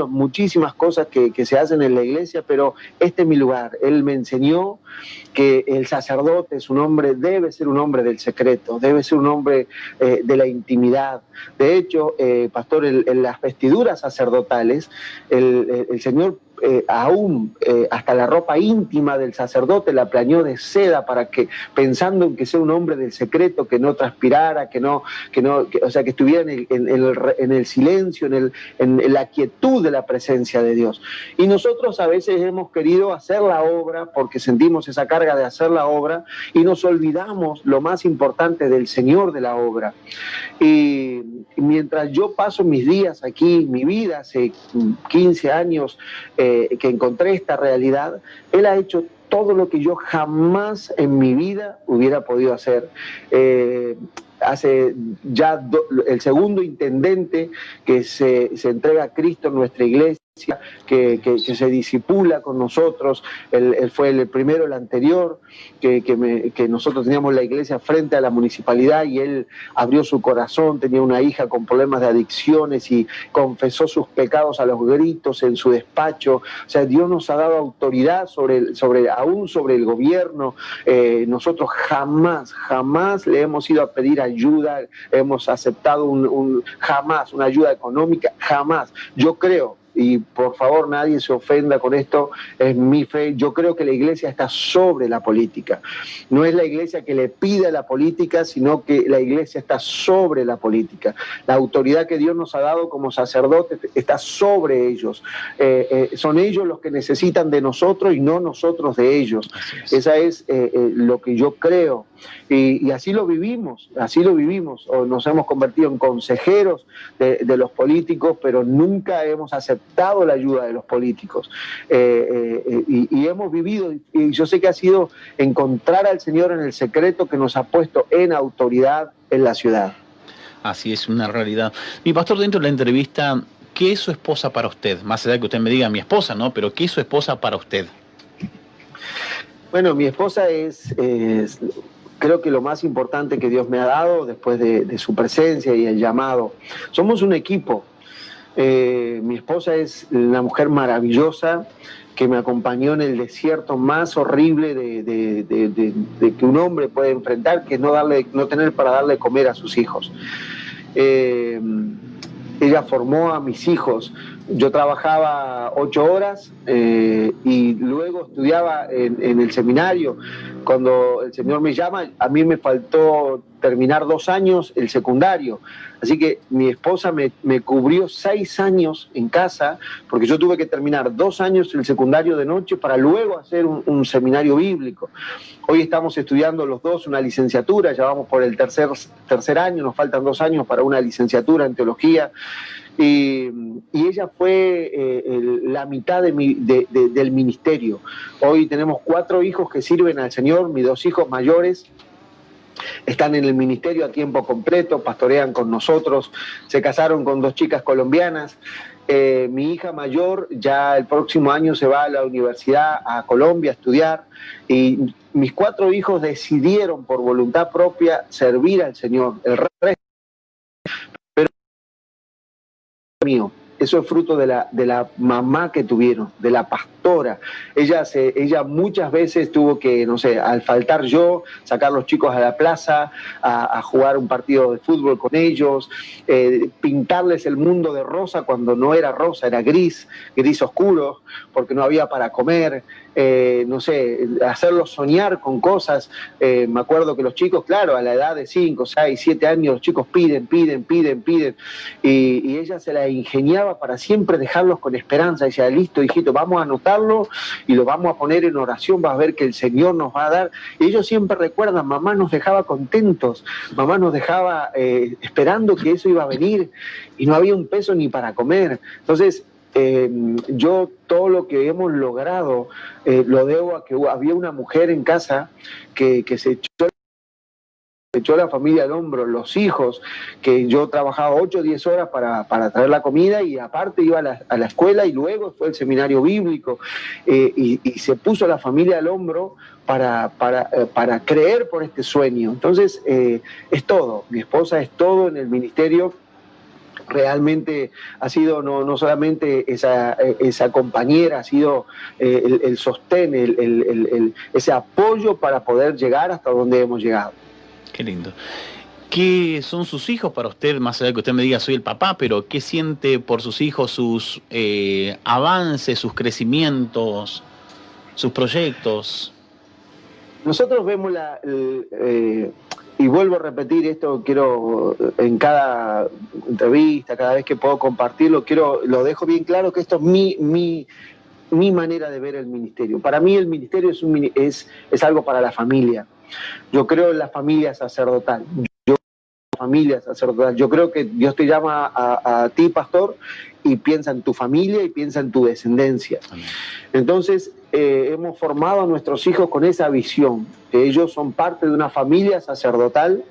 muchísimas cosas que se hacen en la iglesia, pero este es mi lugar. Él me enseñó que el sacerdote es un hombre, debe ser un hombre del secreto, debe ser un hombre de la intimidad. De hecho, pastor, en las vestiduras sacerdotales, el Señor hasta la ropa íntima del sacerdote la planeó de seda para que, pensando en que sea un hombre del secreto, que no transpirara, que estuviera en el silencio, en la quietud de la presencia de Dios. Y nosotros a veces hemos querido hacer la obra porque sentimos esa carga de hacer la obra y nos olvidamos lo más importante del Señor de la obra. Y mientras yo paso mis días aquí, mi vida hace 15 años que encontré esta realidad, Él ha hecho todo lo que yo jamás en mi vida hubiera podido hacer. Hace ya el segundo intendente que se entrega a Cristo en nuestra iglesia, que se discipula con nosotros. Él fue el primero, el anterior, que nosotros teníamos la iglesia frente a la municipalidad y él abrió su corazón, tenía una hija con problemas de adicciones y confesó sus pecados a los gritos en su despacho. O sea, Dios nos ha dado autoridad aún sobre el gobierno. Nosotros jamás le hemos ido a pedir ayuda, hemos aceptado jamás una ayuda económica, jamás. Yo creo, y por favor nadie se ofenda con esto, es mi fe, yo creo que la iglesia está sobre la política. No es la iglesia que le pide a la política, sino que la iglesia está sobre la política. La autoridad que Dios nos ha dado como sacerdotes está sobre ellos. Son ellos los que necesitan de nosotros y no nosotros de ellos. Esa es lo que yo creo. Y así lo vivimos, o nos hemos convertido en consejeros de los políticos, pero nunca hemos aceptado la ayuda de los políticos. Y hemos vivido, y yo sé que ha sido encontrar al Señor en el secreto que nos ha puesto en autoridad en la ciudad. Así es, una realidad. Mi pastor, dentro de la entrevista, ¿qué es su esposa para usted? Más allá de que usted me diga mi esposa, ¿no? Pero ¿qué es su esposa para usted? Bueno, mi esposa es creo que lo más importante que Dios me ha dado después de su presencia y el llamado. Somos un equipo. Mi esposa es una mujer maravillosa que me acompañó en el desierto más horrible de que un hombre puede enfrentar, que es no tener para darle comer a sus hijos. Ella formó a mis hijos. Yo trabajaba 8 horas y luego estudiaba en el seminario. Cuando el Señor me llama, a mí me faltó terminar 2 años el secundario. Así que mi esposa me cubrió 6 años en casa, porque yo tuve que terminar 2 años el secundario de noche para luego hacer un seminario bíblico. Hoy estamos estudiando los dos una licenciatura, ya vamos por el tercer año, nos faltan 2 años para una licenciatura en teología. Y ella fue la mitad del ministerio. Hoy tenemos 4 hijos que sirven al Señor, mis 2 hijos mayores están en el ministerio a tiempo completo, pastorean con nosotros, se casaron con 2 chicas colombianas. Mi hija mayor ya el próximo año se va a la universidad a Colombia a estudiar, y mis 4 hijos decidieron por voluntad propia servir al Señor. El resto, pero mío. Eso es fruto de la mamá que tuvieron, de la pastora. Ella muchas veces tuvo que, no sé, al faltar yo, sacar a los chicos a la plaza, a jugar un partido de fútbol con ellos, pintarles el mundo de rosa cuando no era rosa, era gris oscuro, porque no había para comer. No sé, hacerlos soñar con cosas. Me acuerdo que los chicos, claro, a la edad de 5, 6, 7 años, los chicos piden, y ella se la ingeniaba para siempre dejarlos con esperanza. Decía, listo, hijito, vamos a anotarlo y lo vamos a poner en oración, vas a ver que el Señor nos va a dar. Y ellos siempre recuerdan, mamá nos dejaba contentos, mamá nos dejaba esperando que eso iba a venir, y no había un peso ni para comer. Entonces, yo todo lo que hemos logrado lo debo a que había una mujer en casa que se echó la familia al hombro, los hijos, que yo trabajaba 8 o 10 horas para traer la comida, y aparte iba a la escuela, y luego fue el seminario bíblico, y se puso la familia al hombro para creer por este sueño. Entonces, es todo, mi esposa es todo en el ministerio. Realmente ha sido no solamente esa compañera, ha sido el sostén, ese apoyo para poder llegar hasta donde hemos llegado. Qué lindo. ¿Qué son sus hijos para usted? Más allá de que usted me diga soy el papá, pero ¿qué siente por sus hijos, sus avances, sus crecimientos, sus proyectos? Nosotros vemos y vuelvo a repetir esto, quiero en cada entrevista, cada vez que puedo compartirlo, lo dejo bien claro que esto es mi manera de ver el ministerio. Para mí el ministerio es algo para la familia. Yo creo en la familia sacerdotal. Yo creo que Dios te llama a ti, pastor, y piensa en tu familia y piensa en tu descendencia. Amén. Entonces, hemos formado a nuestros hijos con esa visión, que ellos son parte de una familia sacerdotal,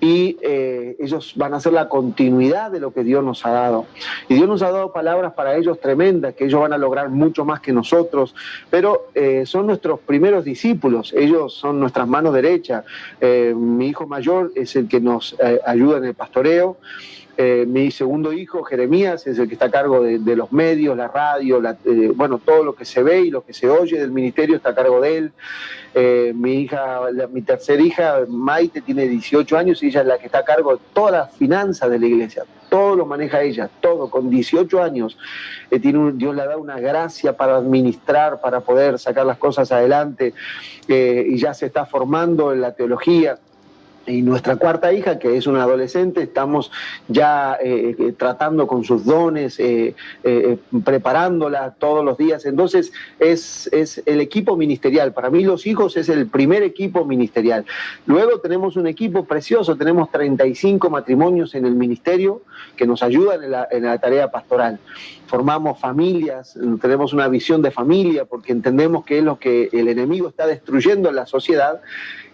y ellos van a ser la continuidad de lo que Dios nos ha dado. Y Dios nos ha dado palabras para ellos tremendas, que ellos van a lograr mucho más que nosotros, pero son nuestros primeros discípulos, ellos son nuestras manos derechas. Mi hijo mayor es el que nos ayuda en el pastoreo. Mi segundo hijo, Jeremías, es el que está a cargo de los medios, la radio, todo lo que se ve y lo que se oye del ministerio está a cargo de él. Mi tercera hija, Maite, tiene 18 años y ella es la que está a cargo de todas las finanzas de la iglesia. Todo lo maneja ella, todo, con 18 años. Dios le da una gracia para administrar, para poder sacar las cosas adelante, y ya se está formando en la teología. Y nuestra cuarta hija, que es una adolescente, estamos ya tratando con sus dones, preparándola todos los días. Entonces es el equipo ministerial. Para mí los hijos es el primer equipo ministerial. Luego tenemos un equipo precioso, tenemos 35 matrimonios en el ministerio que nos ayudan en la tarea pastoral. Formamos familias, tenemos una visión de familia porque entendemos que es lo que el enemigo está destruyendo en la sociedad,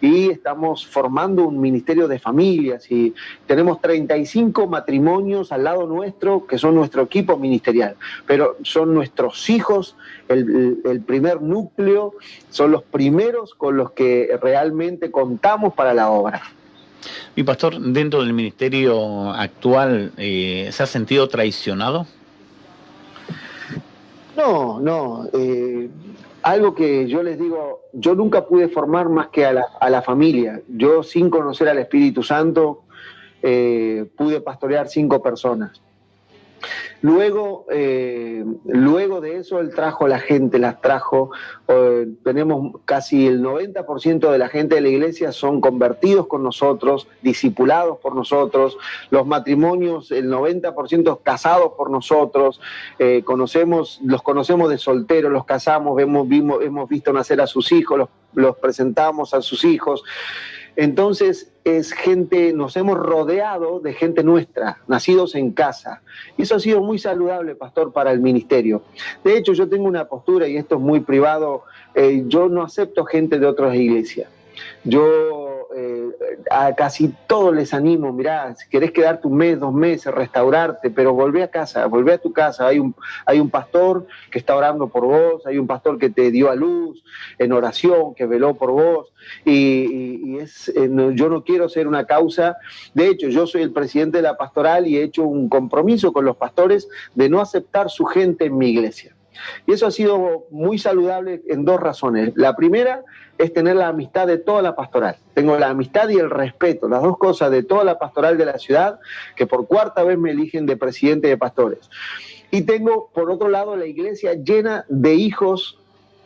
y estamos formando un ministerio de familias y tenemos 35 matrimonios al lado nuestro que son nuestro equipo ministerial, pero son nuestros hijos, el primer núcleo, son los primeros con los que realmente contamos para la obra. Mi pastor, dentro del ministerio actual, ¿se ha sentido traicionado? No. Algo que yo les digo, yo nunca pude formar más que a la familia. Yo, sin conocer al Espíritu Santo, pude pastorear 5 personas. Luego de eso, él trajo a la gente, las trajo. Tenemos casi el 90% de la gente de la iglesia son convertidos con nosotros, discipulados por nosotros. Los matrimonios, el 90% casados por nosotros. Los conocemos de solteros, los casamos, hemos visto nacer a sus hijos, los presentamos a sus hijos. Entonces nos hemos rodeado de gente nuestra, nacidos en casa. Y eso ha sido muy saludable, pastor, para el ministerio. De hecho, yo tengo una postura, y esto es muy privado, yo no acepto gente de otras iglesias. Yo a casi todos les animo, mirá, si querés quedarte 1 mes, 2 meses, restaurarte, pero volvé a casa, volvé a tu casa. Hay un pastor que está orando por vos, hay un pastor que te dio a luz en oración, que veló por vos, yo no quiero ser una causa. De hecho, yo soy el presidente de la pastoral y he hecho un compromiso con los pastores de no aceptar su gente en mi iglesia. Y eso ha sido muy saludable en 2 razones. La primera es tener la amistad de toda la pastoral. Tengo la amistad y el respeto, las 2 cosas de toda la pastoral de la ciudad, que por 4ª vez me eligen de presidente de pastores. Y tengo, por otro lado, la iglesia llena de hijos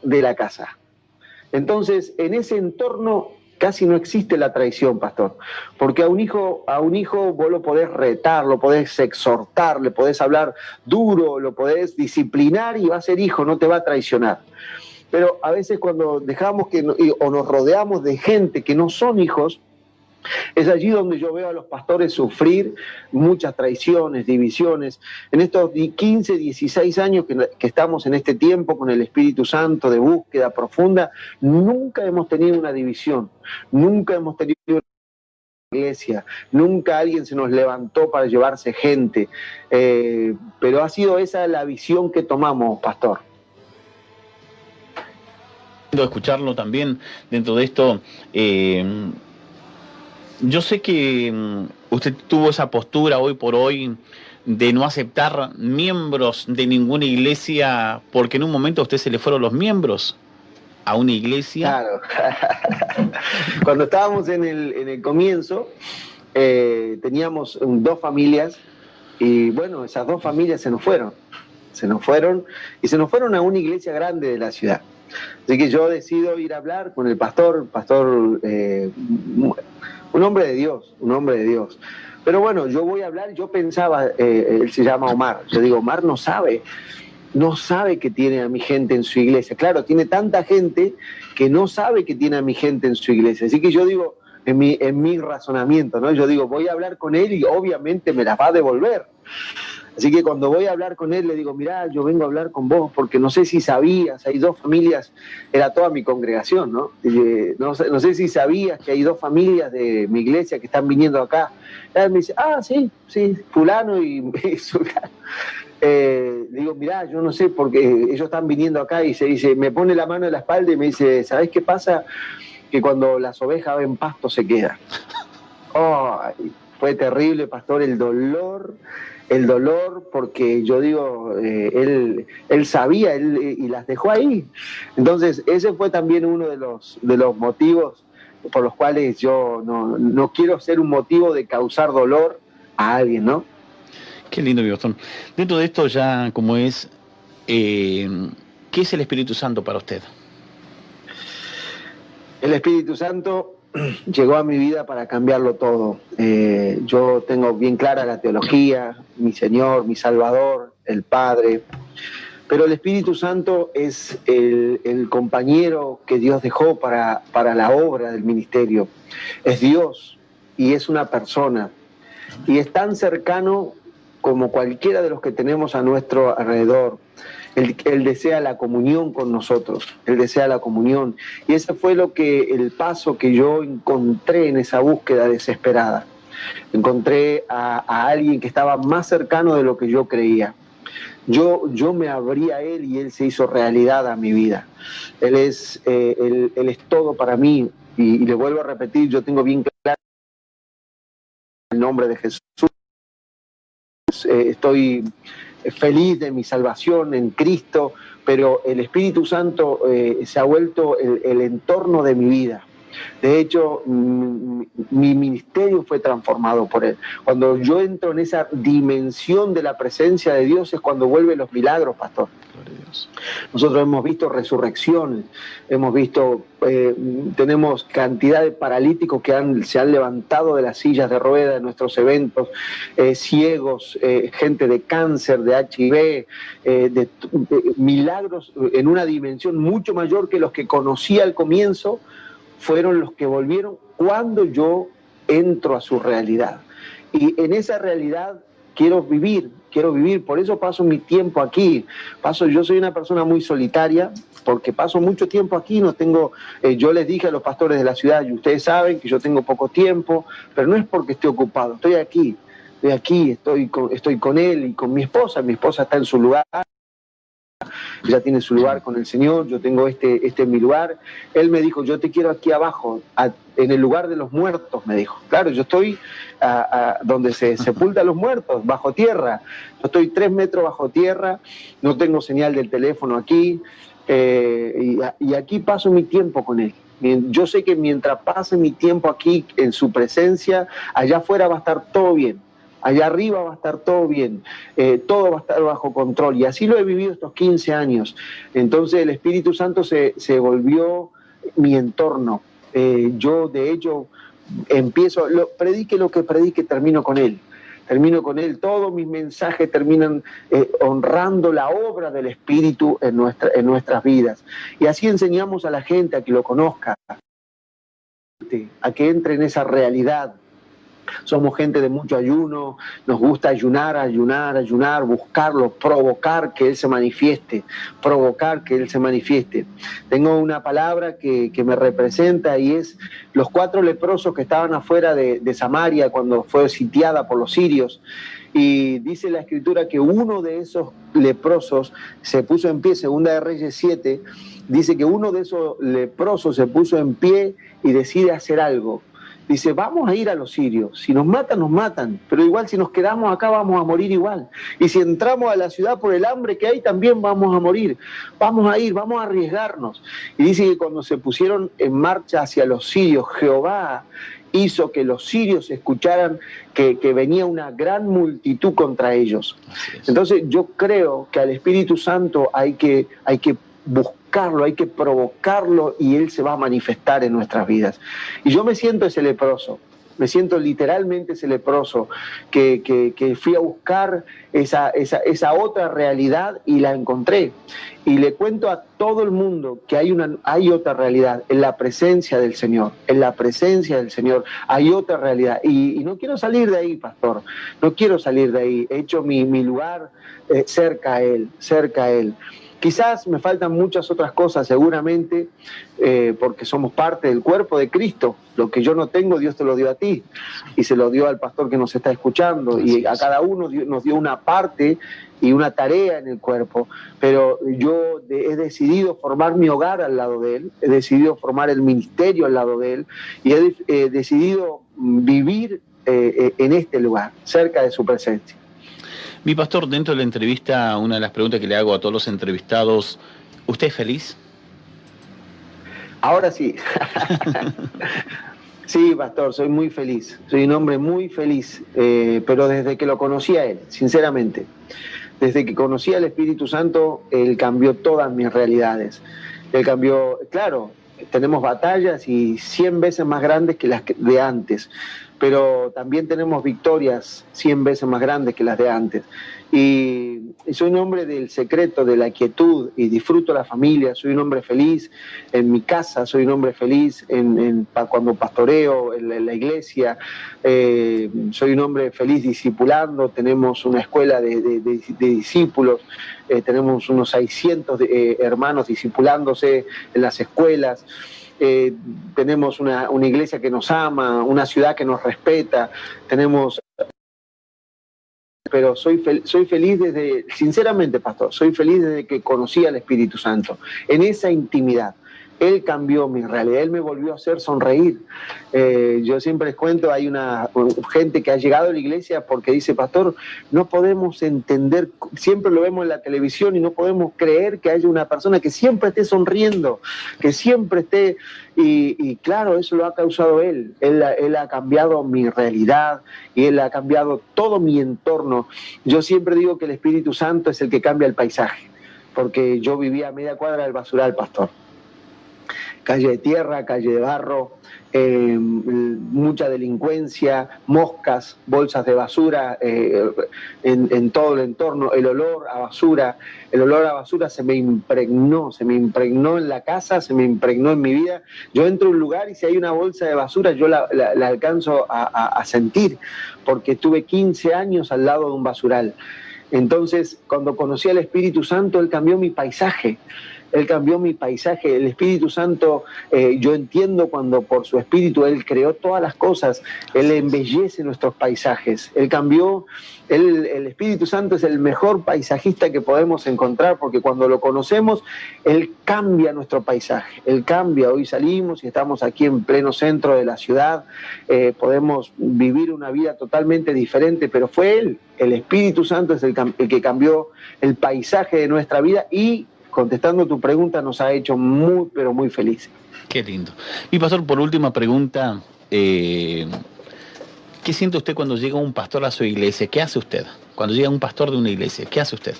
de la casa. Entonces, en ese entorno casi no existe la traición, pastor, porque a un hijo vos lo podés retar, lo podés exhortar, le podés hablar duro, lo podés disciplinar y va a ser hijo, no te va a traicionar. Pero a veces cuando dejamos o nos rodeamos de gente que no son hijos, es allí donde yo veo a los pastores sufrir muchas traiciones, divisiones. En estos 15, 16 años que estamos en este tiempo con el Espíritu Santo de búsqueda profunda, nunca hemos tenido una división, nunca hemos tenido una iglesia, nunca alguien se nos levantó para llevarse gente, pero ha sido esa la visión que tomamos, pastor. Escucharlo también dentro de esto. Yo sé que usted tuvo esa postura hoy por hoy de no aceptar miembros de ninguna iglesia, porque en un momento a usted se le fueron los miembros a una iglesia. Claro. Cuando estábamos en el comienzo, teníamos 2 familias, y bueno, esas 2 familias se nos fueron y se nos fueron a una iglesia grande de la ciudad. Así que yo decido ir a hablar con el pastor, un hombre de Dios. Pero bueno, yo voy a hablar, yo pensaba, él se llama Omar, yo digo, Omar no sabe que tiene a mi gente en su iglesia. Claro, tiene tanta gente que no sabe que tiene a mi gente en su iglesia. Así que yo digo, en mi razonamiento, ¿no? Yo digo, voy a hablar con él y obviamente me las va a devolver. Así que cuando voy a hablar con él, le digo, mirá, yo vengo a hablar con vos porque no sé si sabías, hay 2 familias, era toda mi congregación, ¿no? No sé si sabías que hay 2 familias de mi iglesia que están viniendo acá. Y él me dice, sí, fulano y sultano. Le digo, mirá, yo no sé porque ellos están viniendo acá, y se dice, me pone la mano en la espalda y me dice, ¿sabés qué pasa? Que cuando las ovejas ven pasto se quedan. Fue terrible, pastor, el dolor, porque yo digo, él sabía, y las dejó ahí. Entonces, ese fue también uno de los motivos por los cuales yo no quiero ser un motivo de causar dolor a alguien, ¿no? Qué lindo, mi pastor. Dentro de esto ya, como es, ¿qué es el Espíritu Santo para usted? El Espíritu Santo llegó a mi vida para cambiarlo todo. Yo tengo bien clara la teología, mi Señor, mi Salvador, el Padre, pero el Espíritu Santo es el compañero que Dios dejó para la obra del ministerio. Es Dios y es una persona y es tan cercano como cualquiera de los que tenemos a nuestro alrededor. Él desea la comunión con nosotros, Él desea la comunión. Y ese fue el paso que yo encontré en esa búsqueda desesperada. Encontré a alguien que estaba más cercano de lo que yo creía. Yo me abrí a Él y Él se hizo realidad a mi vida. Él es todo para mí. Y le vuelvo a repetir, yo tengo bien claro el nombre de Jesús. Estoy feliz de mi salvación en Cristo, pero el Espíritu Santo se ha vuelto el entorno de mi vida. De hecho, mi ministerio fue transformado por Él. Cuando yo entro en esa dimensión de la presencia de Dios es cuando vuelven los milagros, pastor. Nosotros hemos visto resurrecciones, hemos visto, tenemos cantidad de paralíticos que se han levantado de las sillas de ruedas en nuestros eventos, ciegos, gente de cáncer, de HIV, de milagros en una dimensión mucho mayor que los que conocí al comienzo, fueron los que volvieron cuando yo entro a su realidad. Y en esa realidad quiero vivir, por eso paso mi tiempo aquí. Yo soy una persona muy solitaria, porque paso mucho tiempo aquí, no tengo, yo les dije a los pastores de la ciudad, y ustedes saben que yo tengo poco tiempo, pero no es porque esté ocupado, estoy aquí, estoy con él y con mi esposa está en su lugar. Ya tiene su lugar con el Señor, yo tengo este es mi lugar. Él me dijo, yo te quiero aquí abajo, en el lugar de los muertos, me dijo. Claro, yo estoy donde se sepultan los muertos, bajo tierra. Yo estoy 3 metros bajo tierra, no tengo señal del teléfono aquí, y aquí paso mi tiempo con Él. Yo sé que mientras pase mi tiempo aquí en su presencia, allá afuera va a estar todo bien. Allá arriba va a estar todo bien, todo va a estar bajo control. Y así lo he vivido estos 15 años. Entonces el Espíritu Santo se volvió mi entorno. Yo, de hecho, predique lo que predique, termino con Él. Todos mis mensajes terminan honrando la obra del Espíritu en nuestras vidas. Y así enseñamos a la gente a que lo conozca, a que entre en esa realidad. Somos gente de mucho ayuno, nos gusta ayunar, buscarlo, provocar que Él se manifieste. Tengo una palabra que me representa y es los 4 leprosos que estaban afuera de Samaria cuando fue sitiada por los sirios. Y dice la Escritura que uno de esos leprosos se puso en pie, Segunda de Reyes 7, dice que uno de esos leprosos se puso en pie y decide hacer algo. Dice, vamos a ir a los sirios, si nos matan, pero igual si nos quedamos acá vamos a morir igual. Y si entramos a la ciudad por el hambre que hay, también vamos a morir. Vamos a arriesgarnos. Y dice que cuando se pusieron en marcha hacia los sirios, Jehová hizo que los sirios escucharan que venía una gran multitud contra ellos. Entonces yo creo que al Espíritu Santo hay que buscarlo, hay que provocarlo y Él se va a manifestar en nuestras vidas. Y yo me siento ese leproso, me siento literalmente ese leproso que fui a buscar esa otra realidad y la encontré. Y le cuento a todo el mundo que hay otra realidad en la presencia del Señor, hay otra realidad. Y no quiero salir de ahí, pastor, no quiero salir de ahí. He hecho mi lugar cerca a Él. Quizás me faltan muchas otras cosas, seguramente, porque somos parte del cuerpo de Cristo. Lo que yo no tengo, Dios te lo dio a ti y se lo dio al pastor que nos está escuchando. Y a cada uno nos dio una parte y una tarea en el cuerpo. Pero yo he decidido formar mi hogar al lado de Él, he decidido formar el ministerio al lado de Él y he decidido vivir en este lugar, cerca de su presencia. Mi pastor, dentro de la entrevista, una de las preguntas que le hago a todos los entrevistados, ¿usted es feliz? Ahora sí. Sí, pastor, soy muy feliz. Soy un hombre muy feliz, pero desde que lo conocí a Él, sinceramente. Desde que conocí al Espíritu Santo, Él cambió todas mis realidades. Él cambió, claro, tenemos batallas y 100 veces más grandes que las de antes, pero también tenemos victorias 100 veces más grandes que las de antes. Y soy un hombre del secreto, de la quietud, y disfruto la familia. Soy un hombre feliz en mi casa, soy un hombre feliz cuando pastoreo en la iglesia, soy un hombre feliz discipulando. Tenemos una escuela de discípulos, tenemos unos 600 hermanos discipulándose en las escuelas. Tenemos una iglesia que nos ama, una ciudad que nos respeta, pero soy feliz sinceramente, pastor, soy feliz desde que conocí al Espíritu Santo, en esa intimidad. Él cambió mi realidad, Él me volvió a hacer sonreír. Yo siempre les cuento, hay una gente que ha llegado a la iglesia porque dice, pastor, no podemos entender, siempre lo vemos en la televisión y no podemos creer que haya una persona que siempre esté sonriendo, que siempre esté, y claro, eso lo ha causado Él ha cambiado mi realidad y Él ha cambiado todo mi entorno. Yo siempre digo que el Espíritu Santo es el que cambia el paisaje, porque yo vivía a media cuadra del basural, pastor. Calle de tierra, calle de barro, mucha delincuencia, moscas, bolsas de basura en todo el entorno, el olor a basura se me impregnó en la casa, se me impregnó en mi vida. Yo entro a un lugar y si hay una bolsa de basura yo la alcanzo a sentir, porque estuve 15 años al lado de un basural. Entonces, cuando conocí al Espíritu Santo, Él cambió mi paisaje. Él cambió mi paisaje. El Espíritu Santo, yo entiendo cuando por su Espíritu Él creó todas las cosas, Él embellece nuestros paisajes. Él cambió, el Espíritu Santo es el mejor paisajista que podemos encontrar, porque cuando lo conocemos, Él cambia nuestro paisaje. Él cambia. Hoy salimos y estamos aquí en pleno centro de la ciudad, podemos vivir una vida totalmente diferente, pero fue Él, el Espíritu Santo es el que cambió el paisaje de nuestra vida y, contestando tu pregunta, nos ha hecho muy, pero muy felices. Qué lindo. Mi pastor, por última pregunta, ¿qué siente usted cuando llega un pastor a su iglesia? ¿Qué hace usted? Cuando llega un pastor de una iglesia, ¿qué hace usted?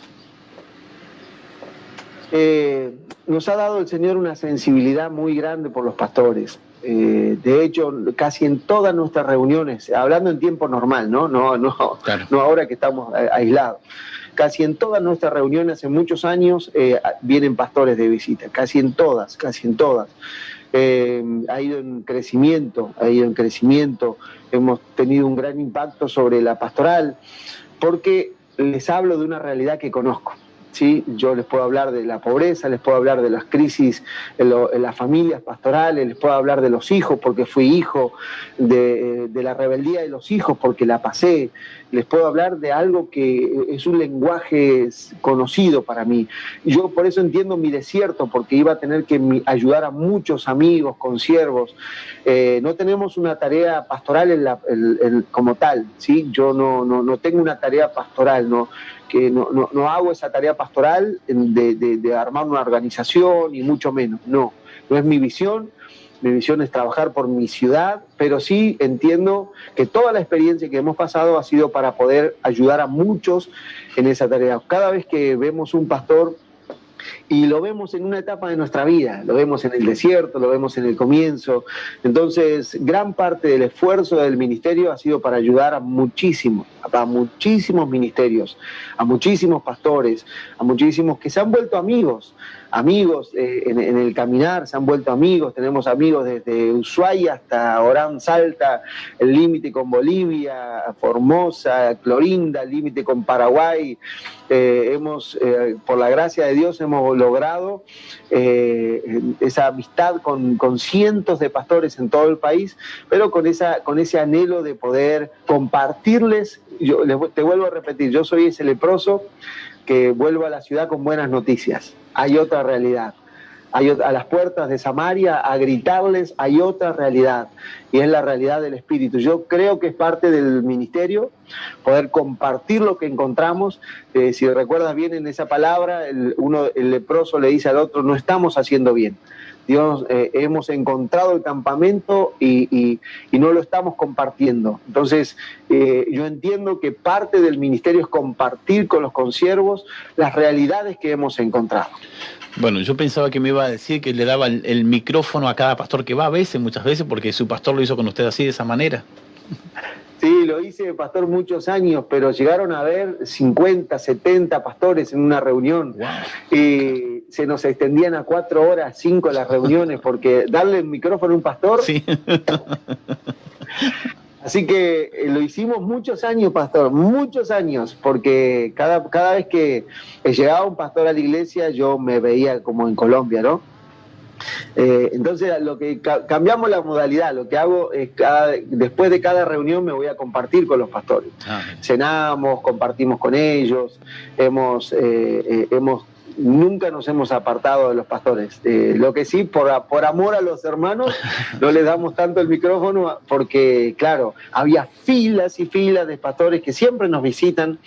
Nos ha dado el Señor una sensibilidad muy grande por los pastores. De hecho, casi en todas nuestras reuniones, hablando en tiempo normal, no Claro. No ahora que estamos aislados, casi en todas nuestras reuniones hace muchos años vienen pastores de visita, casi en todas. Ha ido en crecimiento, hemos tenido un gran impacto sobre la pastoral, porque les hablo de una realidad que conozco. ¿Sí? Yo les puedo hablar de la pobreza, les puedo hablar de las crisis en las familias pastorales, les puedo hablar de los hijos porque fui hijo, de la rebeldía de los hijos porque la pasé, les puedo hablar de algo que es un lenguaje conocido para mí. Yo por eso entiendo mi desierto, porque iba a tener que ayudar a muchos amigos, consiervos. No tenemos una tarea pastoral como tal, ¿sí? Yo no tengo una tarea pastoral, no hago esa tarea pastoral de armar una organización, ni mucho menos. No es mi visión. Mi visión es trabajar por mi ciudad, pero sí entiendo que toda la experiencia que hemos pasado ha sido para poder ayudar a muchos en esa tarea. Cada vez que vemos un pastor, y lo vemos en una etapa de nuestra vida, lo vemos en el desierto, lo vemos en el comienzo. Entonces, gran parte del esfuerzo del ministerio ha sido para ayudar a muchísimos ministerios, a muchísimos pastores, a muchísimos que se han vuelto amigos en el caminar, se han vuelto amigos. Tenemos amigos desde Ushuaia hasta Orán, Salta, el límite con Bolivia, Formosa, Clorinda, el límite con Paraguay. Por la gracia de Dios, hemos logrado esa amistad con cientos de pastores en todo el país, pero con ese anhelo de poder compartirles. Te vuelvo a repetir, yo soy ese leproso que vuelvo a la ciudad con buenas noticias. Hay otra realidad. A las puertas de Samaria a gritarles, hay otra realidad, y es la realidad del Espíritu. Yo creo que es parte del ministerio poder compartir lo que encontramos. Si recuerdas bien en esa palabra, el leproso le dice al otro, no estamos haciendo bien. Dios, hemos encontrado el campamento y no lo estamos compartiendo. Entonces, yo entiendo que parte del ministerio es compartir con los consiervos las realidades que hemos encontrado. Bueno, yo pensaba que me iba a decir que le daba el micrófono a cada pastor que va a veces, muchas veces, porque su pastor lo hizo con usted así, de esa manera. Sí, lo hice, pastor, muchos años, pero llegaron a haber 50, 70 pastores en una reunión. Wow. Y se nos extendían a 4 horas, 5 las reuniones, porque darle el micrófono a un pastor... Sí. Así que lo hicimos muchos años, pastor, muchos años, porque cada vez que llegaba un pastor a la iglesia yo me veía como en Colombia, ¿no? Entonces, lo que cambiamos la modalidad, lo que hago es después de cada reunión me voy a compartir con los pastores. Cenamos, compartimos con ellos, nunca nos hemos apartado de los pastores. Lo que sí, por amor a los hermanos, no les damos tanto el micrófono porque, claro, había filas y filas de pastores que siempre nos visitan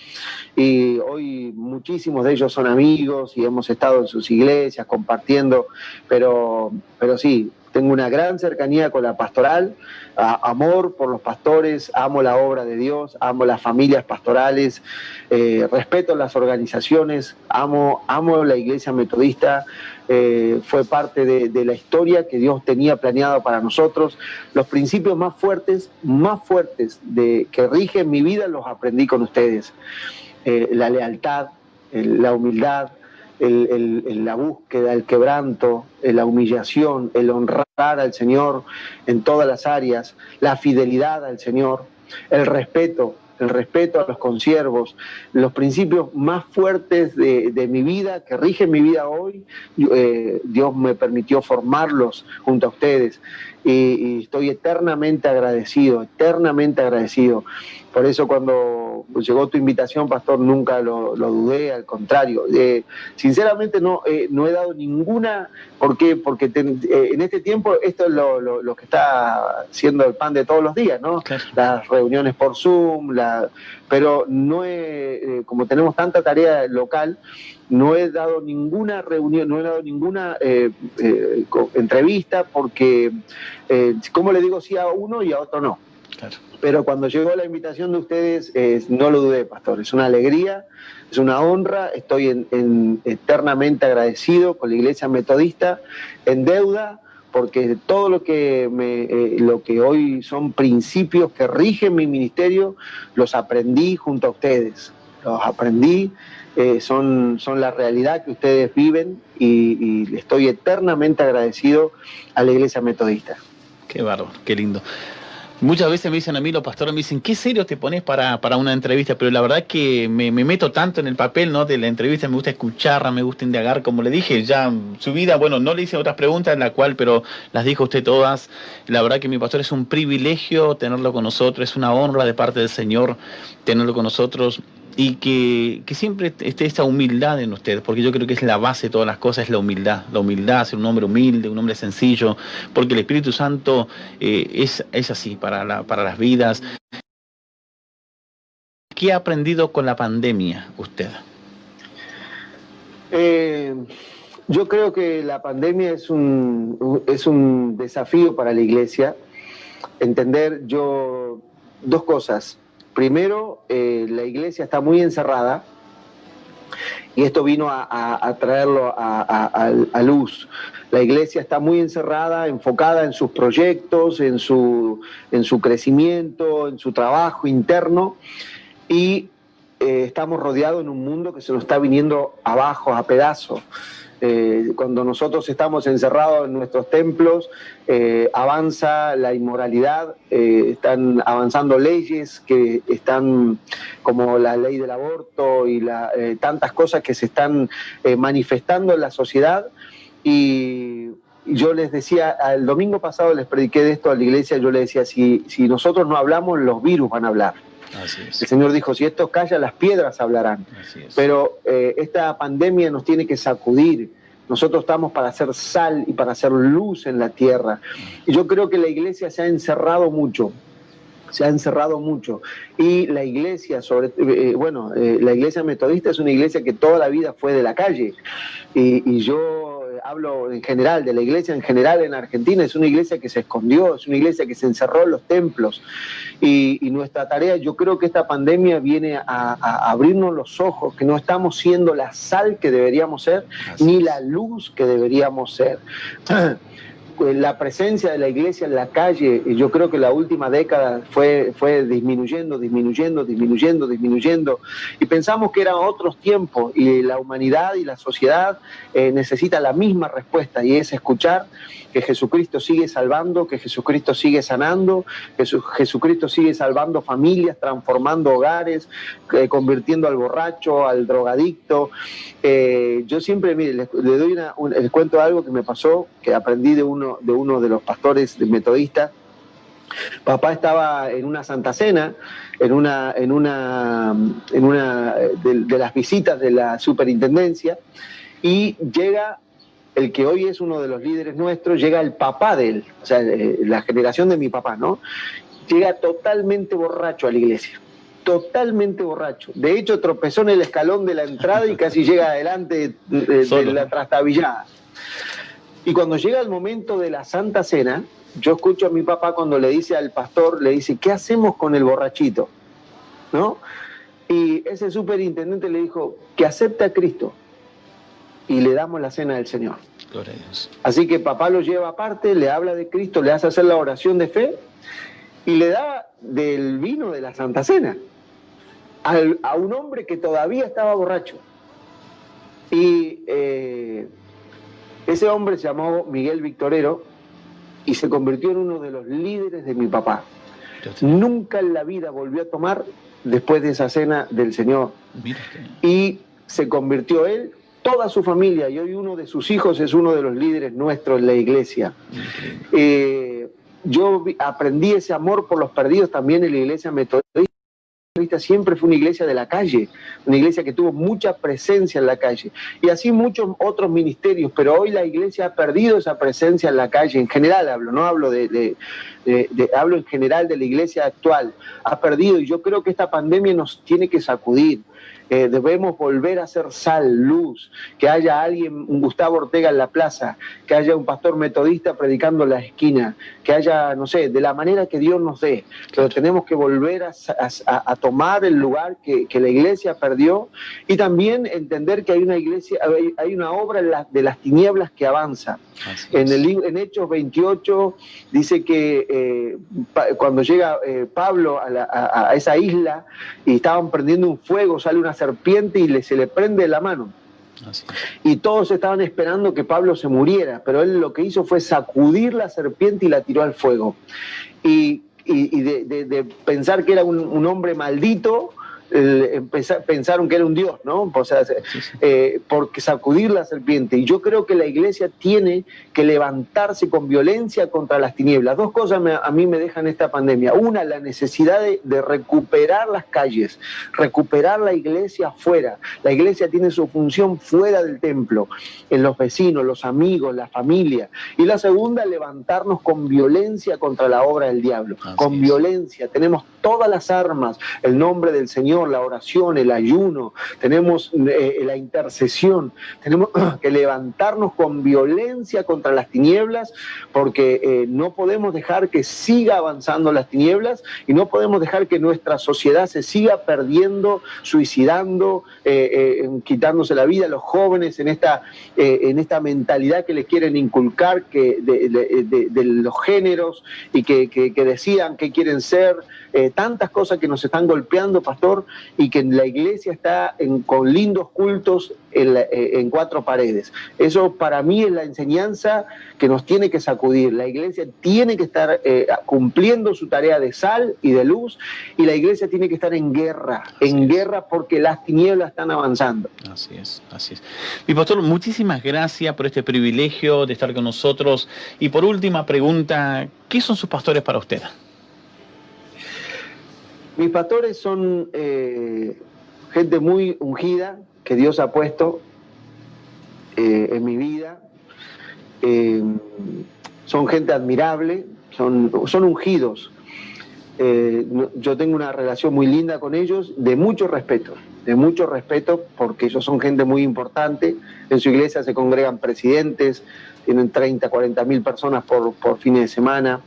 y hoy muchísimos de ellos son amigos y hemos estado en sus iglesias compartiendo, pero sí, tengo una gran cercanía con la pastoral, amor por los pastores, amo la obra de Dios, amo las familias pastorales, respeto las organizaciones, amo la iglesia metodista, fue parte de la historia que Dios tenía planeado para nosotros. Los principios más fuertes que rigen mi vida los aprendí con ustedes. La lealtad, la humildad, la búsqueda, el quebranto, la humillación, el honrar al Señor en todas las áreas, la fidelidad al Señor, el respeto a los consiervos, los principios más fuertes de mi vida, que rigen mi vida hoy, Dios me permitió formarlos junto a ustedes y estoy eternamente agradecido. Por eso cuando llegó tu invitación, pastor, nunca lo dudé, al contrario. Sinceramente no he dado ninguna, ¿por qué? Porque en este tiempo esto es lo que está siendo el pan de todos los días, ¿no? Claro. Las reuniones por Zoom, pero no como tenemos tanta tarea local, no he dado ninguna reunión, no he dado ninguna entrevista porque, como le digo, sí a uno y a otro no. Claro. Pero cuando llegó la invitación de ustedes, no lo dudé, pastor. Es una alegría, es una honra. Estoy eternamente agradecido con la iglesia metodista, en deuda, porque todo lo que hoy son principios que rigen mi ministerio, los aprendí junto a ustedes. Los aprendí, son la realidad que ustedes viven y estoy eternamente agradecido a la iglesia metodista. Qué bárbaro, qué lindo. Muchas veces me dicen a mí, los pastores me dicen, ¿qué serio te pones para una entrevista? Pero la verdad es que me meto tanto en el papel, ¿no?, de la entrevista, me gusta escucharla, me gusta indagar, como le dije, ya su vida, bueno, no le hice otras preguntas, pero las dijo usted todas. La verdad que mi pastor es un privilegio tenerlo con nosotros, es una honra de parte del Señor tenerlo con nosotros. Y que siempre esté esta humildad en ustedes, porque yo creo que es la base de todas las cosas, es la humildad, ser un hombre humilde, un hombre sencillo, porque el Espíritu Santo es así para las vidas. ¿Qué ha aprendido con la pandemia usted? Yo creo que la pandemia es un desafío para la iglesia. Entender dos cosas. Primero, la iglesia está muy encerrada y esto vino a traerlo a luz. La iglesia está muy encerrada, enfocada en sus proyectos, en su crecimiento, en su trabajo interno y estamos rodeados en un mundo que se nos está viniendo abajo, a pedazos. Cuando nosotros estamos encerrados en nuestros templos, avanza la inmoralidad, están avanzando leyes que están como la ley del aborto y tantas cosas que se están manifestando en la sociedad. Y yo les decía, el domingo pasado les prediqué de esto a la iglesia, yo les decía, si nosotros no hablamos, los virus van a hablar. Así es. El Señor dijo, si esto calla, las piedras hablarán. Así es. Pero esta pandemia nos tiene que sacudir. Nosotros estamos para hacer sal y para hacer luz en la tierra. Y yo creo que la iglesia se ha encerrado mucho. Y la iglesia, la iglesia metodista es una iglesia que toda la vida fue de la calle. Y yo hablo en general, de la iglesia en general en Argentina, es una iglesia que se escondió, es una iglesia que se encerró en los templos. Y nuestra tarea, yo creo que esta pandemia viene a abrirnos los ojos, que no estamos siendo la sal que deberíamos ser, ni la luz que deberíamos ser. La presencia de la iglesia en la calle, yo creo que la última década fue disminuyendo, y pensamos que eran otros tiempos, y la humanidad y la sociedad necesita la misma respuesta, y es escuchar que Jesucristo sigue salvando, que Jesucristo sigue sanando, que Jesucristo sigue salvando familias, transformando hogares, convirtiendo al borracho, al drogadicto. Yo siempre, mire, les doy les cuento algo que me pasó, que aprendí de uno de los pastores metodistas. Papá estaba en una Santa Cena, en una de las visitas de la superintendencia, y llega el que hoy es uno de los líderes nuestros, llega el papá de él, o sea, la generación de mi papá, ¿no? Llega totalmente borracho a la iglesia. Totalmente borracho. De hecho, tropezó en el escalón de la entrada y casi llega adelante de la trastabillada. Y cuando llega el momento de la Santa Cena, yo escucho a mi papá cuando le dice al pastor, le dice, ¿qué hacemos con el borrachito? ¿No? Y ese superintendente le dijo, que acepte a Cristo y le damos la cena del Señor. Gloria a Dios. Así que papá lo lleva aparte, le habla de Cristo, le hace hacer la oración de fe y le da del vino de la Santa Cena a un hombre que todavía estaba borracho. Y ese hombre se llamó Miguel Victorero y se convirtió en uno de los líderes de mi papá. Nunca en la vida volvió a tomar después de esa cena del Señor. Y se convirtió él, toda su familia, y hoy uno de sus hijos es uno de los líderes nuestros en la iglesia. Yo aprendí ese amor por los perdidos también en la iglesia metodista. Siempre fue una iglesia de la calle, una iglesia que tuvo mucha presencia en la calle, y así muchos otros ministerios, pero hoy la iglesia ha perdido esa presencia en la calle, en general hablo, no hablo hablo en general de la iglesia actual, ha perdido, y yo creo que esta pandemia nos tiene que sacudir. Debemos volver a ser sal, luz, que haya alguien, un Gustavo Ortega en la plaza, que haya un pastor metodista predicando en la esquina, que haya, no sé, de la manera que Dios nos dé, pero tenemos que volver a tomar el lugar que la iglesia perdió, y también entender que hay una iglesia, hay una obra de las tinieblas que avanza. En Hechos 28 dice que cuando llega Pablo a esa isla y estaban prendiendo un fuego, sale una serpiente y se le prende la mano. Y todos estaban esperando que Pablo se muriera, pero él lo que hizo fue sacudir la serpiente y la tiró al fuego. Y de pensar que era un hombre maldito, pensaron que era un dios, ¿no? O sea, porque sacudir la serpiente. Y yo creo que la iglesia tiene que levantarse con violencia contra las tinieblas. Dos cosas a mí me dejan esta pandemia. Una, la necesidad de recuperar las calles, recuperar la iglesia afuera. La iglesia tiene su función fuera del templo, en los vecinos, los amigos, la familia. Y la segunda, levantarnos con violencia contra la obra del diablo. Con violencia. Tenemos todas las armas, el nombre del Señor, la oración, el ayuno, tenemos la intercesión, tenemos que levantarnos con violencia contra las tinieblas, porque no podemos dejar que siga avanzando las tinieblas, y no podemos dejar que nuestra sociedad se siga perdiendo, suicidando, quitándose la vida, los jóvenes en esta mentalidad que les quieren inculcar de los géneros, y que decidan qué quieren ser, tantas cosas que nos están golpeando, pastor, y que la iglesia está con lindos cultos en cuatro paredes. Eso para mí es la enseñanza que nos tiene que sacudir. La iglesia tiene que estar cumpliendo su tarea de sal y de luz, y la iglesia tiene que estar en guerra, guerra porque las tinieblas están avanzando. Así es, así es. Mi pastor, muchísimas gracias por este privilegio de estar con nosotros. Y por última pregunta, ¿qué son sus pastores para usted? Mis pastores son gente muy ungida que Dios ha puesto en mi vida. Son gente admirable, son ungidos. Yo tengo una relación muy linda con ellos, de mucho respeto, porque ellos son gente muy importante. En su iglesia se congregan presidentes, tienen 30, 40 mil personas por fines de semana.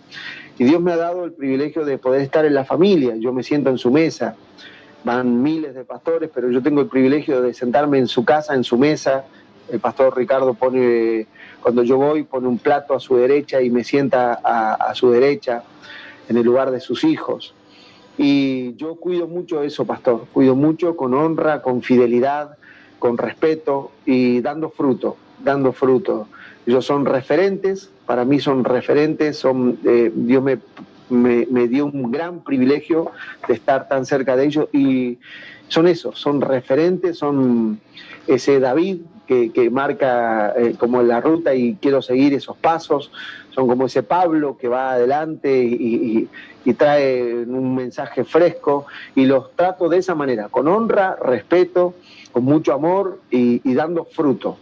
Y Dios me ha dado el privilegio de poder estar en la familia. Yo me siento en su mesa. Van miles de pastores, pero yo tengo el privilegio de sentarme en su casa, en su mesa. El pastor Ricardo cuando yo voy, pone un plato a su derecha y me sienta a su derecha, en el lugar de sus hijos. Y yo cuido mucho eso, pastor. Cuido mucho, con honra, con fidelidad, con respeto y dando fruto, dando fruto. Ellos son referentes, para mí son referentes, Dios me dio un gran privilegio de estar tan cerca de ellos y son esos, son referentes, son ese David que marca como la ruta y quiero seguir esos pasos, son como ese Pablo que va adelante y trae un mensaje fresco y los trato de esa manera, con honra, respeto, con mucho amor y dando fruto.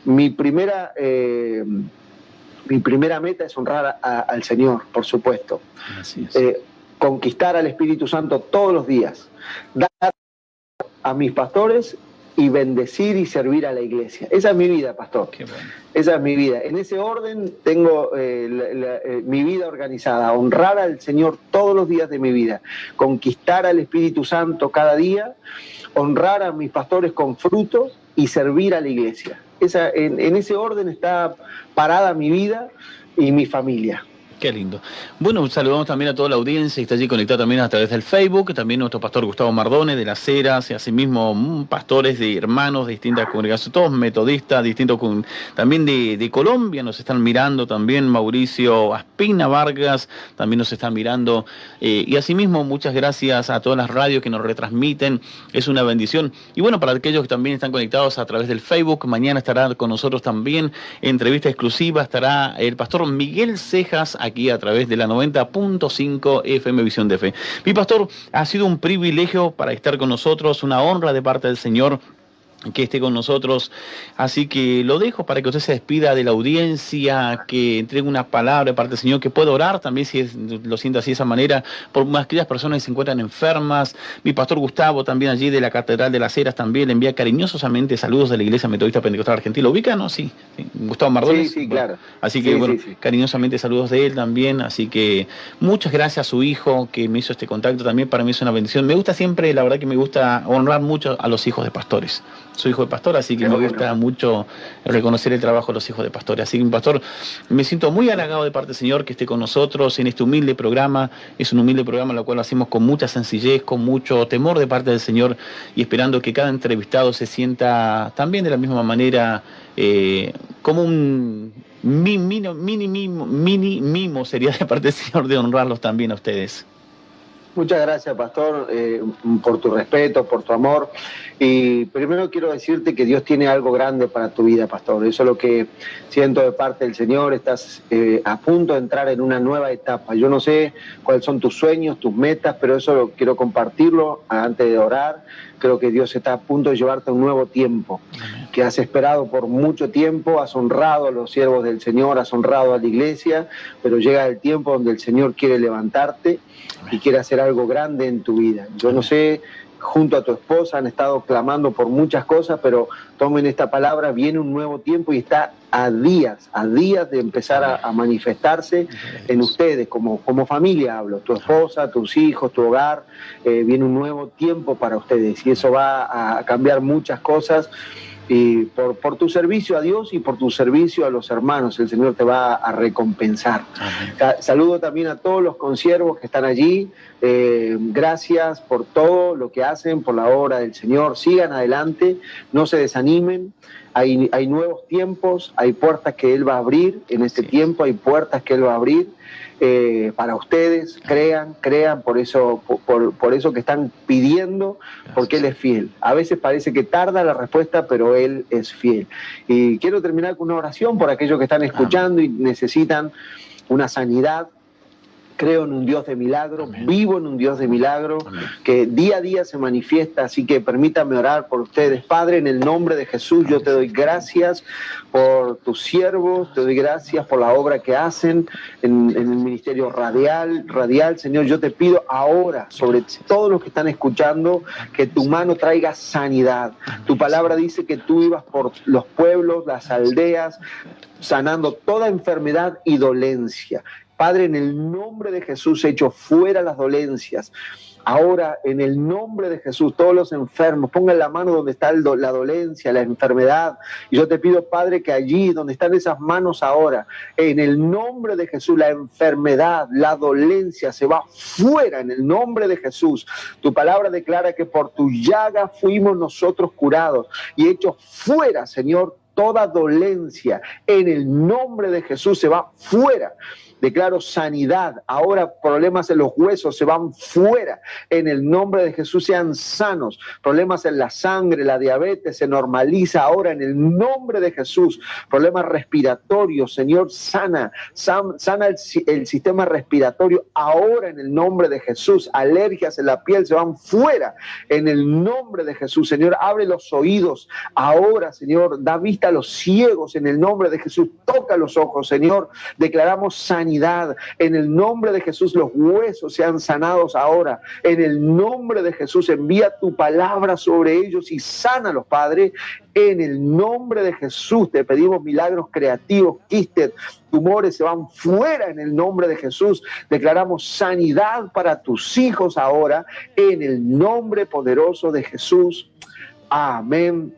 Mi primera meta es honrar al Señor, por supuesto. Así es. Conquistar al Espíritu Santo todos los días, dar a mis pastores y bendecir y servir a la iglesia. Esa es mi vida, pastor. Qué bueno. Esa es mi vida. En ese orden tengo mi vida organizada. Honrar al Señor todos los días de mi vida. Conquistar al Espíritu Santo cada día. Honrar a mis pastores con fruto y servir a la iglesia. En ese orden está parada mi vida y mi familia. Qué lindo. Bueno, saludamos también a toda la audiencia que está allí conectada también a través del Facebook, también nuestro pastor Gustavo Mardone de Las Heras, y asimismo pastores de hermanos de distintas congregaciones, todos metodistas, distintos también de Colombia, nos están mirando también, Mauricio Aspina Vargas, también nos están mirando, y asimismo muchas gracias a todas las radios que nos retransmiten, es una bendición. Y bueno, para aquellos que también están conectados a través del Facebook, mañana estará con nosotros también, entrevista exclusiva, estará el pastor Miguel Cejas, aquí a través de la 90.5 FM Visión de Fe. Mi pastor, ha sido un privilegio para estar con nosotros, una honra de parte del Señor que esté con nosotros, así que lo dejo para que usted se despida de la audiencia, que entregue una palabra de parte del Señor, que pueda orar también, si lo siente así de esa manera, por aquellas personas que se encuentran enfermas. Mi pastor Gustavo, también allí de la Catedral de Las Heras, también le envía cariñosamente saludos de la Iglesia Metodista Pentecostal Argentina. ¿Lo ubica, no? Sí. Gustavo Mardone. Sí, claro. Así que, sí. Cariñosamente saludos de él también, así que muchas gracias a su hijo que me hizo este contacto, también para mí es una bendición. Me gusta siempre, la verdad que me gusta honrar mucho a los hijos de pastores. Soy hijo de pastor, así que me gusta mucho reconocer el trabajo de los hijos de pastores. Así que, pastor, me siento muy halagado de parte del Señor que esté con nosotros en este humilde programa. Es un humilde programa, lo cual lo hacemos con mucha sencillez, con mucho temor de parte del Señor y esperando que cada entrevistado se sienta también de la misma manera como un mini mimo sería de parte del Señor de honrarlos también a ustedes. Muchas gracias, pastor, por tu respeto, por tu amor. Y primero quiero decirte que Dios tiene algo grande para tu vida, pastor. Eso es lo que siento de parte del Señor. Estás a punto de entrar en una nueva etapa. Yo no sé cuáles son tus sueños, tus metas, pero eso quiero compartirlo antes de orar. Creo que Dios está a punto de llevarte a un nuevo tiempo, que has esperado por mucho tiempo, has honrado a los siervos del Señor, has honrado a la iglesia, pero llega el tiempo donde el Señor quiere levantarte y quiere hacer algo grande en tu vida. Yo no sé, junto a tu esposa han estado clamando por muchas cosas, pero tomen esta palabra, viene un nuevo tiempo y está a días de empezar a manifestarse en ustedes, como familia hablo, tu esposa, tus hijos, tu hogar, viene un nuevo tiempo para ustedes y eso va a cambiar muchas cosas. Y por tu servicio a Dios y por tu servicio a los hermanos, el Señor te va a recompensar. Saludo también a todos los consiervos que están allí. Gracias por todo lo que hacen, por la obra del Señor. Sigan adelante, no se desanimen. Hay nuevos tiempos, hay puertas que Él va a abrir en este tiempo, hay puertas que Él va a abrir. Para ustedes, crean por eso que están pidiendo, porque Él es fiel. A veces parece que tarda la respuesta, pero Él es fiel. Y quiero terminar con una oración por aquellos que están escuchando y necesitan una sanidad. Creo en un Dios de milagro, vivo en un Dios de milagro, que día a día se manifiesta, así que permítame orar por ustedes. Padre, en el nombre de Jesús, yo te doy gracias por tus siervos, te doy gracias por la obra que hacen en el ministerio radial. Señor, yo te pido ahora, sobre todos los que están escuchando, que tu mano traiga sanidad. Tu palabra dice que tú ibas por los pueblos, las aldeas, sanando toda enfermedad y dolencia. Padre, en el nombre de Jesús, echo fuera las dolencias. Ahora, en el nombre de Jesús, todos los enfermos, pongan la mano donde está la dolencia, la enfermedad. Y yo te pido, Padre, que allí donde están esas manos ahora, en el nombre de Jesús, la enfermedad, la dolencia se va fuera en el nombre de Jesús. Tu palabra declara que por tu llaga fuimos nosotros curados y hechos fuera, Señor, toda dolencia. En el nombre de Jesús se va fuera. Declaro sanidad. Ahora problemas en los huesos se van fuera. En el nombre de Jesús sean sanos. Problemas en la sangre, la diabetes se normaliza ahora en el nombre de Jesús. Problemas respiratorios, Señor, sana el sistema respiratorio ahora en el nombre de Jesús. Alergias en la piel se van fuera en el nombre de Jesús. Señor, abre los oídos ahora, Señor. Da vista a los ciegos en el nombre de Jesús. Toca los ojos, Señor. Declaramos sanidad. En el nombre de Jesús, los huesos sean sanados ahora. En el nombre de Jesús, envía tu palabra sobre ellos y sánalos, Padre. En el nombre de Jesús te pedimos milagros creativos, quistes, tumores se van fuera en el nombre de Jesús. Declaramos sanidad para tus hijos ahora en el nombre poderoso de Jesús. Amén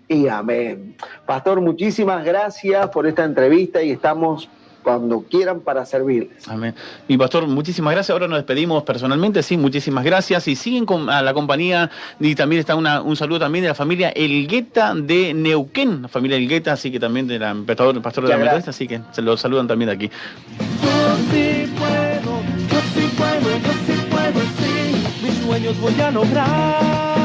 y amén. Pastor, muchísimas gracias por esta entrevista y estamos cuando quieran para servirles. Amén. Mi pastor, muchísimas gracias. Ahora nos despedimos personalmente, sí, muchísimas gracias. Y siguen a la compañía, y también está un saludo también de la familia Elgueta de Neuquén, la familia Elgueta, así que también del pastor de la Metodista, así que se lo saludan también de aquí. Yo sí puedo, sí, mis sueños voy a lograr.